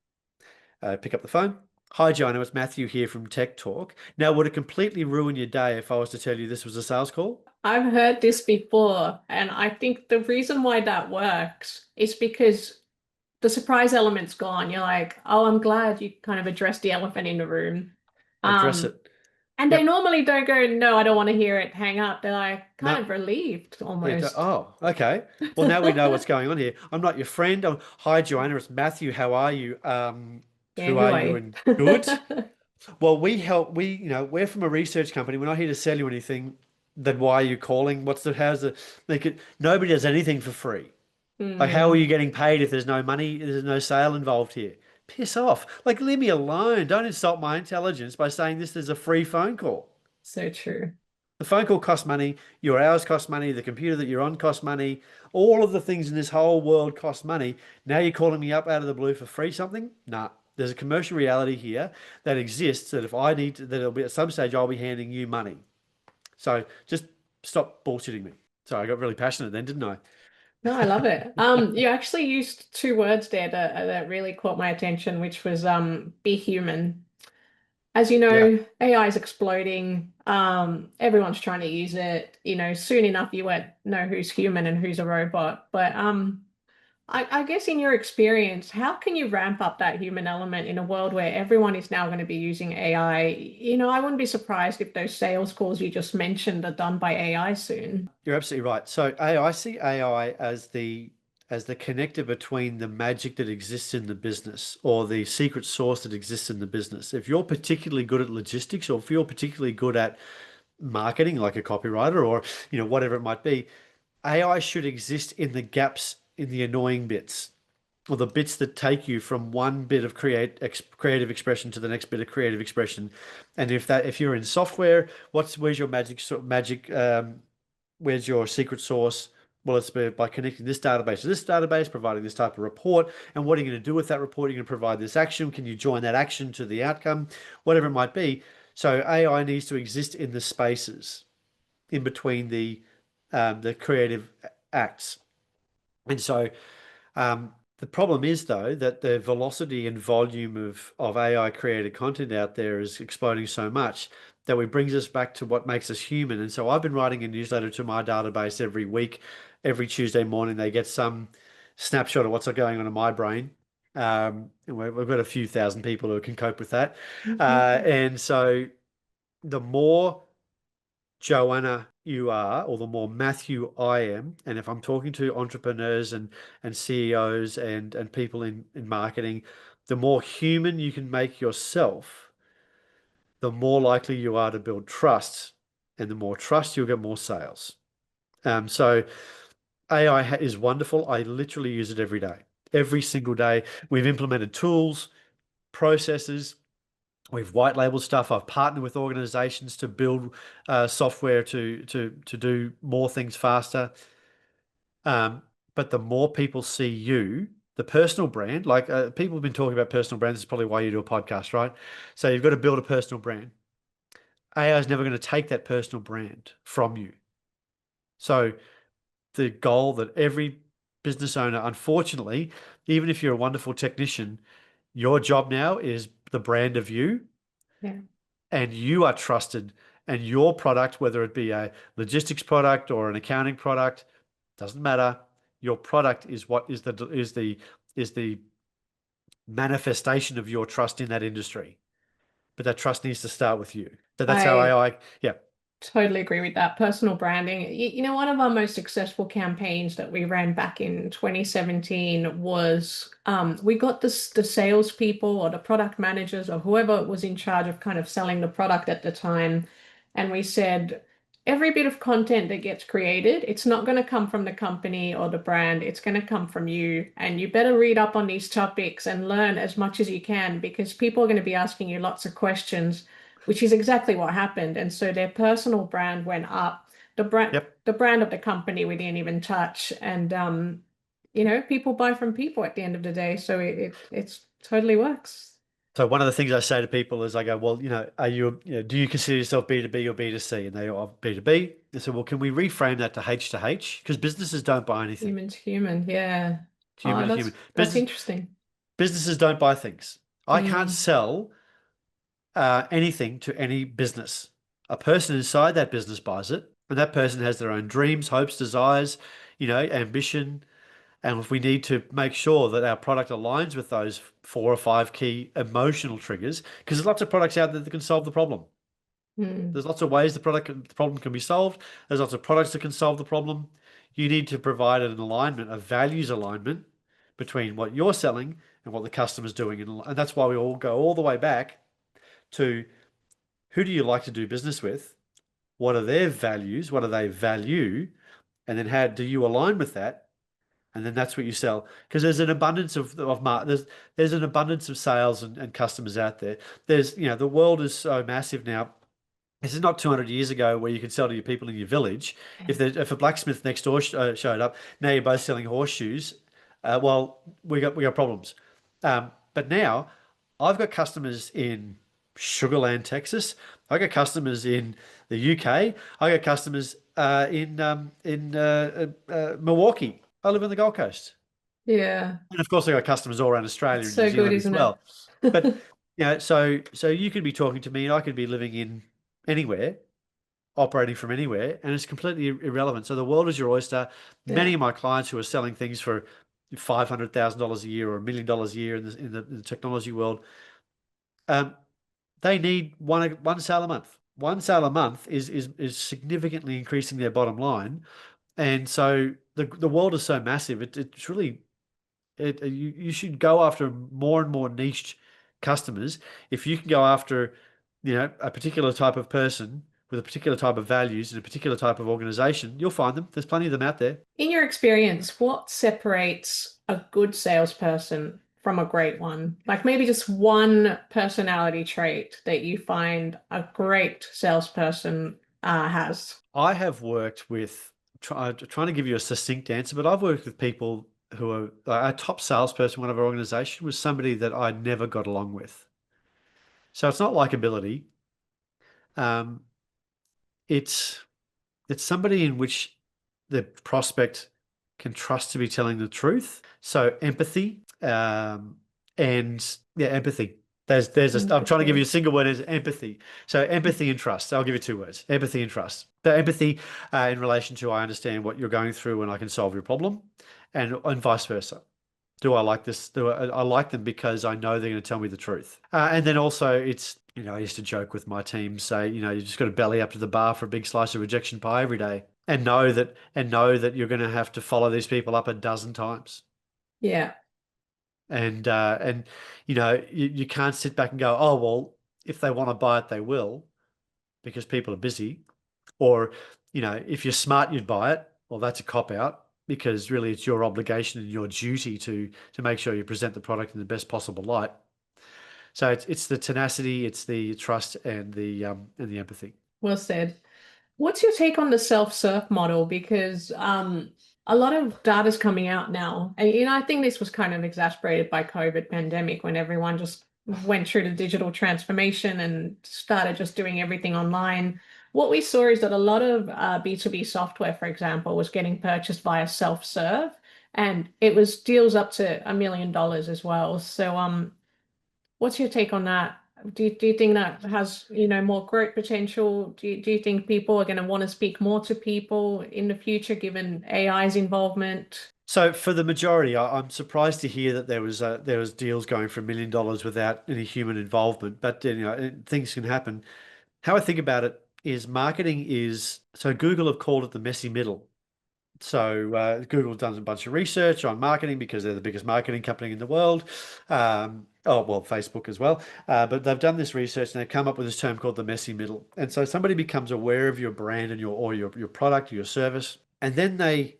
Speaker 2: Pick up the phone. Hi, Joanna, it's Matthew here from Tech Talk. Now, would it completely ruin your day if I was to tell you this was a sales call?
Speaker 1: I've heard this before, and I think the reason why that works is because the surprise element's gone. You're like, oh, I'm glad you kind of addressed the elephant in the room.
Speaker 2: Address
Speaker 1: Um,
Speaker 2: it.
Speaker 1: and they
Speaker 2: Yep.
Speaker 1: normally don't go, no, I don't want to hear it, hang up. They're like kind
Speaker 2: No.
Speaker 1: of relieved
Speaker 2: Yeah.
Speaker 1: almost.
Speaker 2: Oh, okay. Well, now we know what's going on here. I'm not your friend. Hi, Joanna. It's Matthew. How are you?
Speaker 1: Yeah,
Speaker 2: Who
Speaker 1: who
Speaker 2: are
Speaker 1: are
Speaker 2: you?
Speaker 1: you?
Speaker 2: And good. Well, we help. We're from a research company. We're not here to sell you anything. Then why are you calling? How's the, make it, nobody does anything for free. Like, how are
Speaker 1: Hmm.
Speaker 2: you getting paid if there's no money, there's no sale involved here? Piss off. Like, leave me alone. Don't insult my intelligence by saying this is a free phone call.
Speaker 1: So true.
Speaker 2: The phone call costs money, your hours cost money, the computer that you're on costs money, all of the things in this whole world cost money. Now you're calling me up out of the blue for free something? Nah. There's a commercial reality here that exists that if I need to, that it'll be at some stage I'll be handing you money. So just stop bullshitting me. Sorry, I got really passionate then, didn't I?
Speaker 1: No, I love it. You actually used two words there that really caught my attention, which was be human. As you
Speaker 2: Yeah.
Speaker 1: know, AI is exploding. Everyone's trying to use it. Soon enough you won't know who's human and who's a robot. But I guess in your experience, how can you ramp up that human element in a world where everyone is now going to be using AI? I wouldn't be surprised if those sales calls you just mentioned are done by AI soon.
Speaker 2: You're absolutely right. So I see AI as the connector between the magic that exists in the business or the secret sauce that exists in the business. If you're particularly good at logistics or if you're particularly good at marketing, like a copywriter or whatever it might be, AI should exist in the gaps, in the annoying bits, or the bits that take you from one bit of creative expression to the next bit of creative expression. And if you're in software, where's your magic? Where's your secret sauce? Well, it's by connecting this database to this database, providing this type of report. And what are you going to do with that report? You're going to provide this action. Can you join that action to the outcome? Whatever it might be. So AI needs to exist in the spaces in between the creative acts. And so the problem is, though, that the velocity and volume of AI created content out there is exploding so much that it brings us back to what makes us human. And so I've been writing a newsletter to my database every week. Every Tuesday morning, they get some snapshot of what's going on in my brain. And we've got a few thousand people who can cope with that. And so the more Joanna you are, or the more Matthew I am, and if I'm talking to entrepreneurs and CEOs and people in marketing, the more human you can make yourself, the more likely you are to build trust, and the more trust you'll get more sales. So AI is wonderful. I literally use it every day. every single day. We've implemented tools, processes. We've white labeled stuff. I've partnered with organizations to build software to do more things faster. Um, but the more people see you, the personal brand, like people have been talking about personal brands. This is probably why you do a podcast, right? So you've got to build a personal brand. AI is never going to take that personal brand from you. So the goal that every business owner, unfortunately, even if you're a wonderful technician, your job now is the brand of you,
Speaker 1: Yeah.
Speaker 2: and you are trusted, and your product, whether it be a logistics product or an accounting product, doesn't matter. Your product is what is the manifestation of your trust in that industry. But that trust needs to start with you. So that's how
Speaker 1: I
Speaker 2: AI, yeah.
Speaker 1: totally agree with that. Personal branding. One of our most successful campaigns that we ran back in 2017 was we got the salespeople or the product managers or whoever was in charge of kind of selling the product at the time. And we said, every bit of content that gets created, it's not going to come from the company or the brand. It's going to come from you. And you better read up on these topics and learn as much as you can because people are going to be asking you lots of questions, which is exactly what happened. And so their personal brand went up.
Speaker 2: Yep.
Speaker 1: The brand of the company we didn't even touch. And people buy from people at the end of the day. So it's totally works.
Speaker 2: So one of the things I say to people is I go, well, do you consider yourself B2B or B2C? And they are B2B. I said, well, can we reframe that to H to H? Because businesses don't buy anything.
Speaker 1: Human to human, yeah. Oh,
Speaker 2: Human to human.
Speaker 1: that's interesting.
Speaker 2: Businesses don't buy things. I can't
Speaker 1: Mm,
Speaker 2: sell anything to any business. A person inside that business buys it, and that person has their own dreams, hopes, desires, ambition. And if we need to make sure that our product aligns with those 4 or 5 key emotional triggers, because there's lots of products out there that can solve the problem.
Speaker 1: mm,
Speaker 2: There's lots of ways the problem can be solved. There's lots of products that can solve the problem. You need to provide an alignment, a values alignment between what you're selling and what the customer's doing. And that's why we all go all the way back to who do you like to do business with? What are their values? What do they value? And then how do you align with that? And then that's what you sell. Because there's an abundance there's an abundance of sales and customers out there. The world is so massive now. This is not 200 years ago where you could sell to your people in your village. If a blacksmith next door showed up, now you're both selling horseshoes. Well, we got problems. But now I've got customers in Sugarland, Texas. I got customers in the UK. I got customers in Milwaukee. I live in the Gold Coast,
Speaker 1: yeah.
Speaker 2: and of course I got customers all around Australia
Speaker 1: It's
Speaker 2: and New
Speaker 1: so good,
Speaker 2: Zealand as
Speaker 1: isn't it?
Speaker 2: well. But so you could be talking to me, and I could be living in anywhere, operating from anywhere, and it's completely irrelevant. So the world is your oyster. Many
Speaker 1: Yeah.
Speaker 2: of my clients who are selling things for $500,000 a year or $1 million a year in the technology world, um, they need one sale a month. One sale a month is significantly increasing their bottom line, and so the world is so massive. It's really you should go after more and more niche customers. If you can go after, a particular type of person with a particular type of values and a particular type of organization, you'll find them. There's plenty of them out there.
Speaker 1: In your experience, what separates a good salesperson from a great one? Like maybe just one personality trait that you find a great salesperson has.
Speaker 2: I have worked with trying to give you a succinct answer, but I've worked with people who are a top salesperson. One of our organization was somebody that I never got along with. So it's not likability. Um, it's it's somebody in which the prospect can trust to be telling the truth. So empathy, and yeah, empathy. I'm trying to give you a
Speaker 1: Empathy.
Speaker 2: single word is empathy. So empathy and trust. I'll give you 2 words: empathy and trust. The empathy in relation to I understand what you're going through and I can solve your problem, and vice versa. Do I like this? I like them because I know they're going to tell me the truth? And then also, I used to joke with my team, say, you just got to belly up to the bar for a big slice of rejection pie every day, and know that you're going to have to follow these people up a dozen times,
Speaker 1: Yeah.
Speaker 2: and you can't sit back and go, oh well, if they want to buy it, they will, because people are busy, or if you're smart, you'd buy it. Well, that's a cop out. because really it's your obligation and your duty to make sure you present the product in the best possible light. So it's the tenacity, it's the trust, and the empathy.
Speaker 1: Well said. What's your take on the self-serve model? Because a lot of data's coming out now. And I think this was kind of exacerbated by COVID pandemic when everyone just went through the digital transformation and started just doing everything online. What we saw is that a lot of B2B software, for example, was getting purchased via self-serve, and it was deals up to $1 million as well. So what's your take on that? Do you think that has, more growth potential? Do you think people are going to want to speak more to people in the future given AI's involvement?
Speaker 2: So for the majority, I'm surprised to hear that there was deals going for $1 million without any human involvement. But things can happen. How I think about it is marketing is so Google have called it the messy middle. So Google has done a bunch of research on marketing because they're the biggest marketing company in the world. Oh, well, Facebook as well. But they've done this research and they've come up with this term called the messy middle. And so somebody becomes aware of your brand and your product or your service, and then they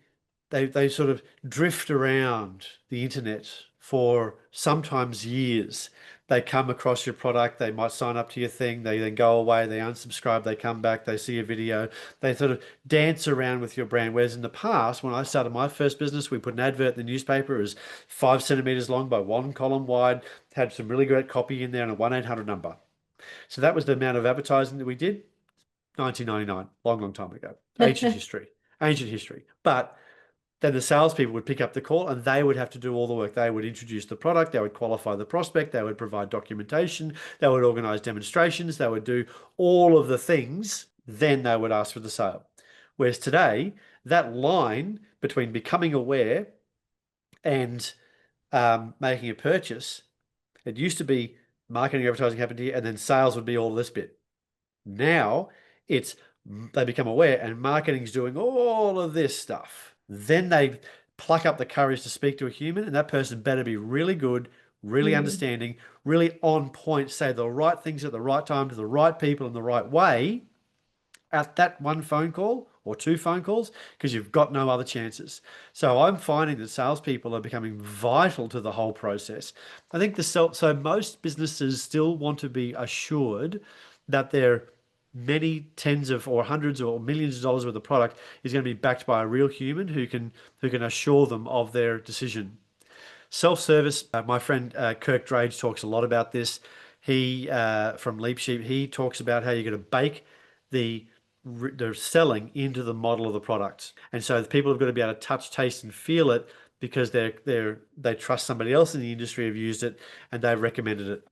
Speaker 2: sort of drift around the internet for sometimes years. They come across your product, they might sign up to your thing, they then go away, they unsubscribe, they come back, they see a video, they sort of dance around with your brand. Whereas in the past, when I started my first business, we put an advert in the newspaper. It was 5 centimeters long by 1 column wide, had some really great copy in there and a 1-800 number. So that was the amount of advertising that we did. 1999, long, long time ago. Ancient history, ancient history. But then the salespeople would pick up the call and they would have to do all the work. They would introduce the product, they would qualify the prospect, they would provide documentation, they would organize demonstrations, they would do all of the things, then they would ask for the sale. Whereas today, that line between becoming aware and making a purchase, it used to be marketing, advertising happened here, and then sales would be all this bit. Now it's they become aware and marketing's doing all of this stuff. Then they pluck up the courage to speak to a human, and that person better be really good, really
Speaker 1: Mm,
Speaker 2: understanding, really on point, say the right things at the right time to the right people in the right way at that one phone call or two phone calls because you've got no other chances. So I'm finding that salespeople are becoming vital to the whole process. I think so most businesses still want to be assured that their many tens of or hundreds or millions of dollars worth of product is going to be backed by a real human who can assure them of their decision. Self-service, my friend Kirk Drage talks a lot about this. He from Leap Sheep, he talks about how you're going to bake the the selling into the model of the product, and so the people have got to be able to touch, taste, and feel it because they trust somebody else in the industry have used it and they've recommended it.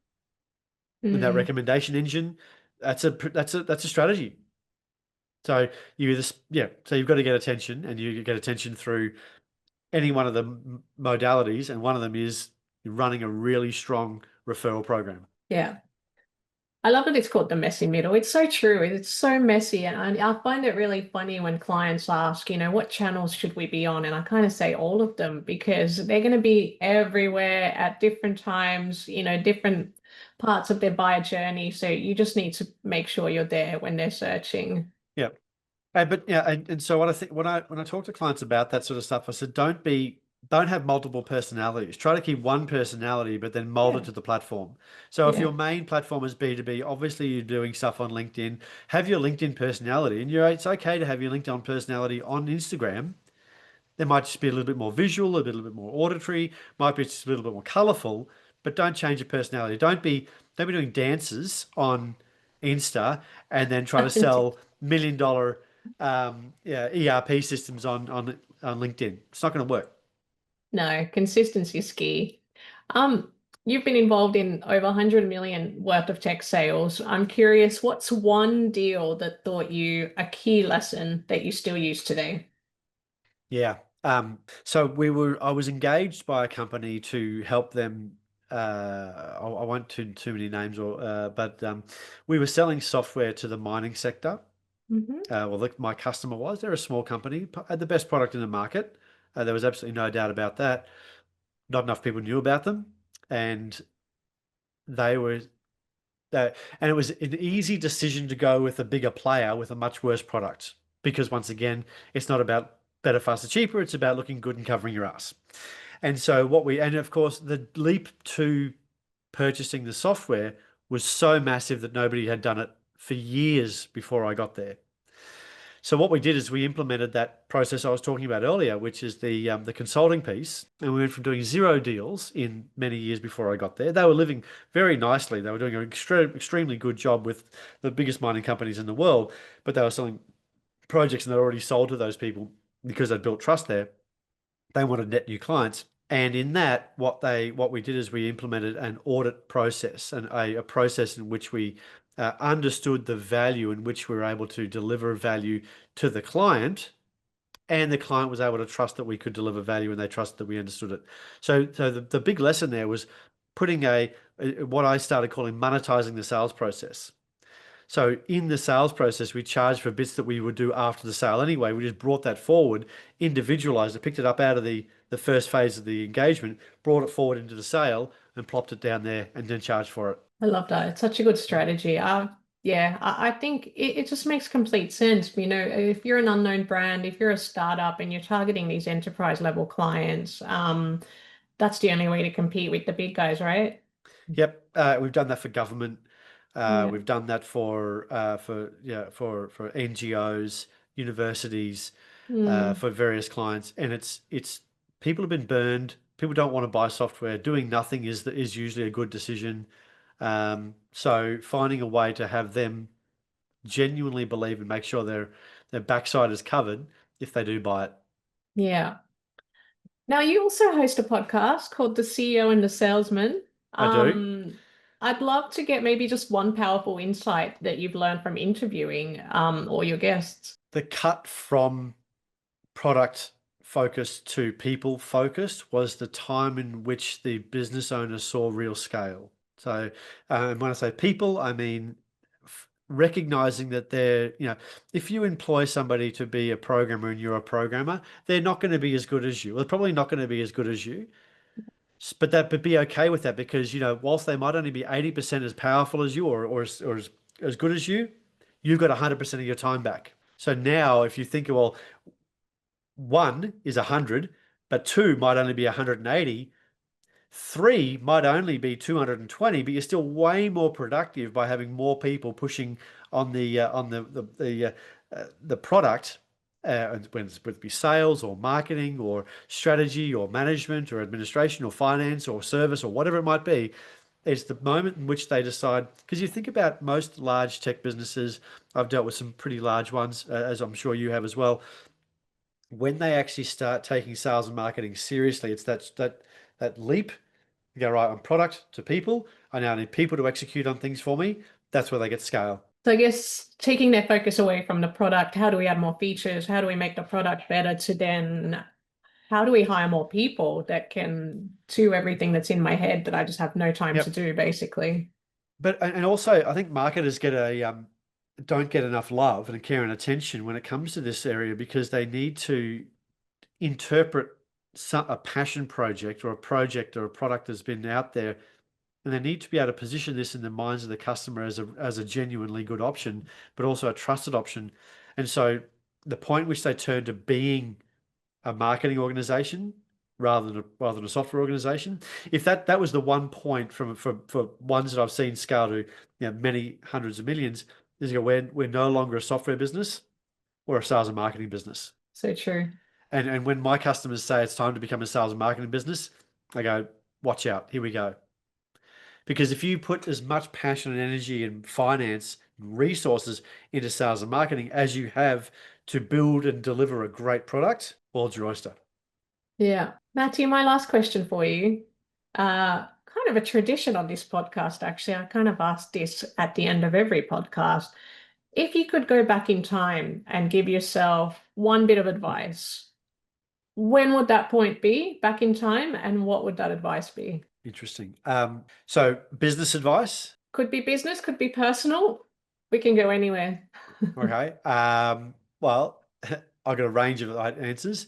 Speaker 2: And that
Speaker 1: mm,
Speaker 2: recommendation engine, that's a strategy. So you either yeah, so you've got to get attention, and you get attention through any one of the modalities, and one of them is running a really strong referral program.
Speaker 1: yeah. I love that it's called the messy middle. It's so true. It's so messy. And I find it really funny when clients ask, what channels should we be on? And I kind of say all of them because they're going to be everywhere at different times, different parts of their buyer journey. So you just need to make sure you're there when they're searching.
Speaker 2: Yeah. But yeah, and so what I think when I talk to clients about that sort of stuff, I said don't have multiple personalities. Try to keep one personality, but then mold it
Speaker 1: Yeah.
Speaker 2: to the platform. So if
Speaker 1: Yeah.
Speaker 2: your main platform is B2B, obviously you're doing stuff on LinkedIn. Have your LinkedIn personality, and it's okay to have your LinkedIn personality on Instagram. There might just be a little bit more visual, a little bit more auditory, might be just a little bit more colorful, but don't change your personality. Don't be doing dances on Insta and then try to sell $1 million yeah, ERP systems on LinkedIn. It's not going to work.
Speaker 1: No, consistency is key. Um, you've been involved in over 100 million worth of tech sales. I'm curious, what's one deal that taught you a key lesson that you still use today?
Speaker 2: Yeah. So I was engaged by a company to help them. I won't too many names, but we were selling software to the mining sector.
Speaker 1: Hmm.
Speaker 2: My customer was. They're a small company, had the best product in the market. There was absolutely no doubt about that. Not enough people knew about them, and they were. And it was an easy decision to go with a bigger player with a much worse product because once again, it's not about better, faster, cheaper. It's about looking good and covering your ass. And of course, the leap to purchasing the software was so massive that nobody had done it for years before I got there. So what we did is we implemented that process I was talking about earlier, which is the consulting piece, and we went from doing 0 deals in many years before I got there. They were living very nicely. They were doing an extremely good job with the biggest mining companies in the world, but they were selling projects and they'd already sold to those people because they'd built trust there. They wanted net new clients. And in that, what we did is we implemented an audit process and a process in which we understood the value in which we were able to deliver value to the client, and the client was able to trust that we could deliver value and they trusted that we understood it. So the big lesson there was putting what I started calling monetizing the sales process. So in the sales process, we charged for bits that we would do after the sale anyway. We just brought that forward, individualized it, picked it up out of the first phase of the engagement, brought it forward into the sale and plopped it down there and then charged for it.
Speaker 1: I love that. It's such a good strategy. Yeah, I think it just makes complete sense. You know, if you're an unknown brand, if you're a startup and you're targeting these enterprise level clients, that's the only way to compete with the big guys, right?
Speaker 2: Yep, we've done that for government.
Speaker 1: Yeah.
Speaker 2: We've done that for NGOs, universities,
Speaker 1: Mm,
Speaker 2: for various clients, and it's people have been burned. People don't want to buy software. Doing nothing is usually a good decision. So finding a way to have them genuinely believe and make sure their backside is covered if they do buy it.
Speaker 1: yeah. Now, you also host a podcast called The CEO and the Salesman.
Speaker 2: I do.
Speaker 1: I'd love to get maybe just one powerful insight that you've learned from interviewing all your guests.
Speaker 2: The cut from product focused to people focused was the time in which the business owner saw real scale. So, when I say people, I mean recognizing that if you employ somebody to be a programmer and you're a programmer, they're not going to be as good as you. They're probably not going to be as good as you. But be okay with that because, whilst they might only be 80% as powerful as you or as good as you, you've got 100% of your time back. So now if you think, well, one is 100, but two might only be 180. Three might only be 220, but you're still way more productive by having more people pushing on the product, whether it be sales or marketing or strategy or management or administration or finance or service or whatever it might be. It's the moment in which they decide, because you think about most large tech businesses, I've dealt with some pretty large ones, as I'm sure you have as well. When they actually start taking sales and marketing seriously, it's that leap. You go right on product to people. I now need people to execute on things for me. That's where they get scale.
Speaker 1: So I guess taking their focus away from the product, how do we add more features? How do we make the product better to then how do we hire more people that can do everything that's in my head that I just have no time to
Speaker 2: Yep.
Speaker 1: do, basically?
Speaker 2: But and also, I think marketers don't get enough love and care and attention when it comes to this area because they need to interpret a passion project or a project or a product that's been out there, and they need to be able to position this in the minds of the customer as a genuinely good option, but also a trusted option. And so the point in which they turn to being a marketing organization rather than a software organization. If that was the one point for ones that I've seen scale to many hundreds of millions, is we're no longer a software business, we're a sales and marketing business.
Speaker 1: So true.
Speaker 2: And when my customers say it's time to become a sales and marketing business, I go, watch out, here we go. Because if you put as much passion and energy and finance and resources into sales and marketing as you have to build and deliver a great product, world's your oyster.
Speaker 1: Yeah. Matthew, my last question for you. Kind of a tradition on this podcast, actually. I kind of ask this at the end of every podcast. If you could go back in time and give yourself one bit of advice, when would that point be back in time, and what would that advice be?
Speaker 2: Interesting. So business advice.
Speaker 1: Could be business, could be personal. We can go anywhere.
Speaker 2: Okay. Well, I've got a range of answers.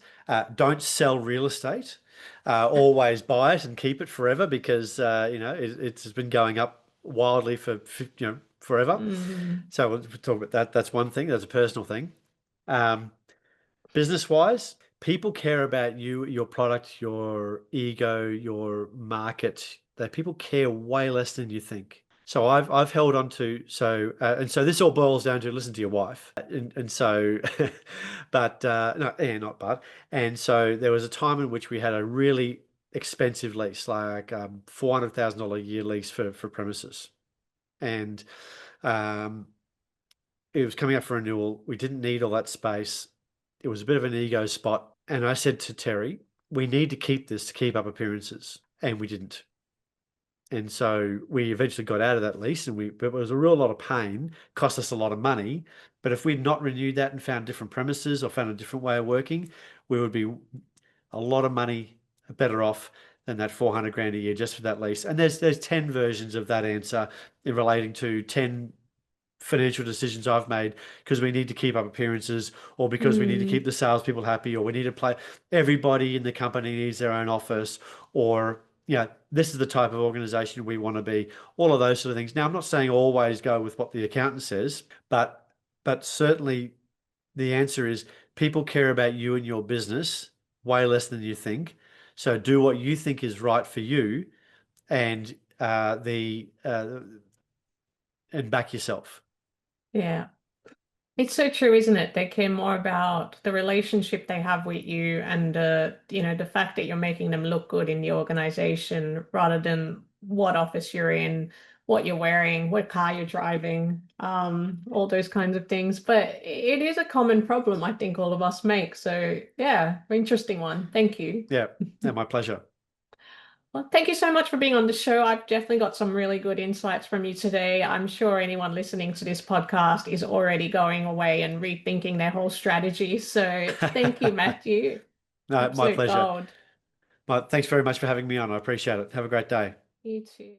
Speaker 2: Don't sell real estate. Always buy it and keep it forever because it's been going up wildly for forever.
Speaker 1: Mm,
Speaker 2: So we'll talk about that. That's one thing. That's a personal thing. Business wise, People care about you, your product, your ego, your market. That people care way less than you think. So I've held on to and so this all boils down to listen to your wife, and so, but no, yeah, not but, and so there was a time in which we had a really expensive lease, like $400,000 a year lease for premises, and um, it was coming up for renewal. We didn't need all that space. It was a bit of an ego spot. And I said to Terry, we need to keep this to keep up appearances. And we didn't. And so we eventually got out of that lease but it was a real lot of pain, cost us a lot of money. But if we'd not renewed that and found different premises or found a different way of working, we would be a lot of money better off than that 400 grand a year just for that lease. And there's 10 versions of that answer in relating to 10 financial decisions I've made because we need to keep up appearances, or because we need to keep
Speaker 1: Mm,
Speaker 2: the salespeople happy, or we need to play. Everybody in the company needs their own office, or this is the type of organization we want to be. All of those sort of things. Now, I'm not saying always go with what the accountant says, but certainly the answer is people care about you and your business way less than you think. So do what you think is right for you, and the and back yourself.
Speaker 1: yeah. It's so true, isn't it? They care more about the relationship they have with you and the fact that you're making them look good in the organization rather than what office you're in, what you're wearing, what car you're driving, all those kinds of things. But it is a common problem I think all of us make. So yeah, interesting one. Thank you.
Speaker 2: Yeah, yeah, my pleasure.
Speaker 1: Well, thank you so much for being on the show. I've definitely got some really good insights from you today. I'm sure anyone listening to this podcast is already going away and rethinking their whole strategy. So thank you, Matthew.
Speaker 2: No, my
Speaker 1: Absolute
Speaker 2: pleasure.
Speaker 1: gold.
Speaker 2: Thanks very much for having me on. I appreciate it. Have a great day.
Speaker 1: You too.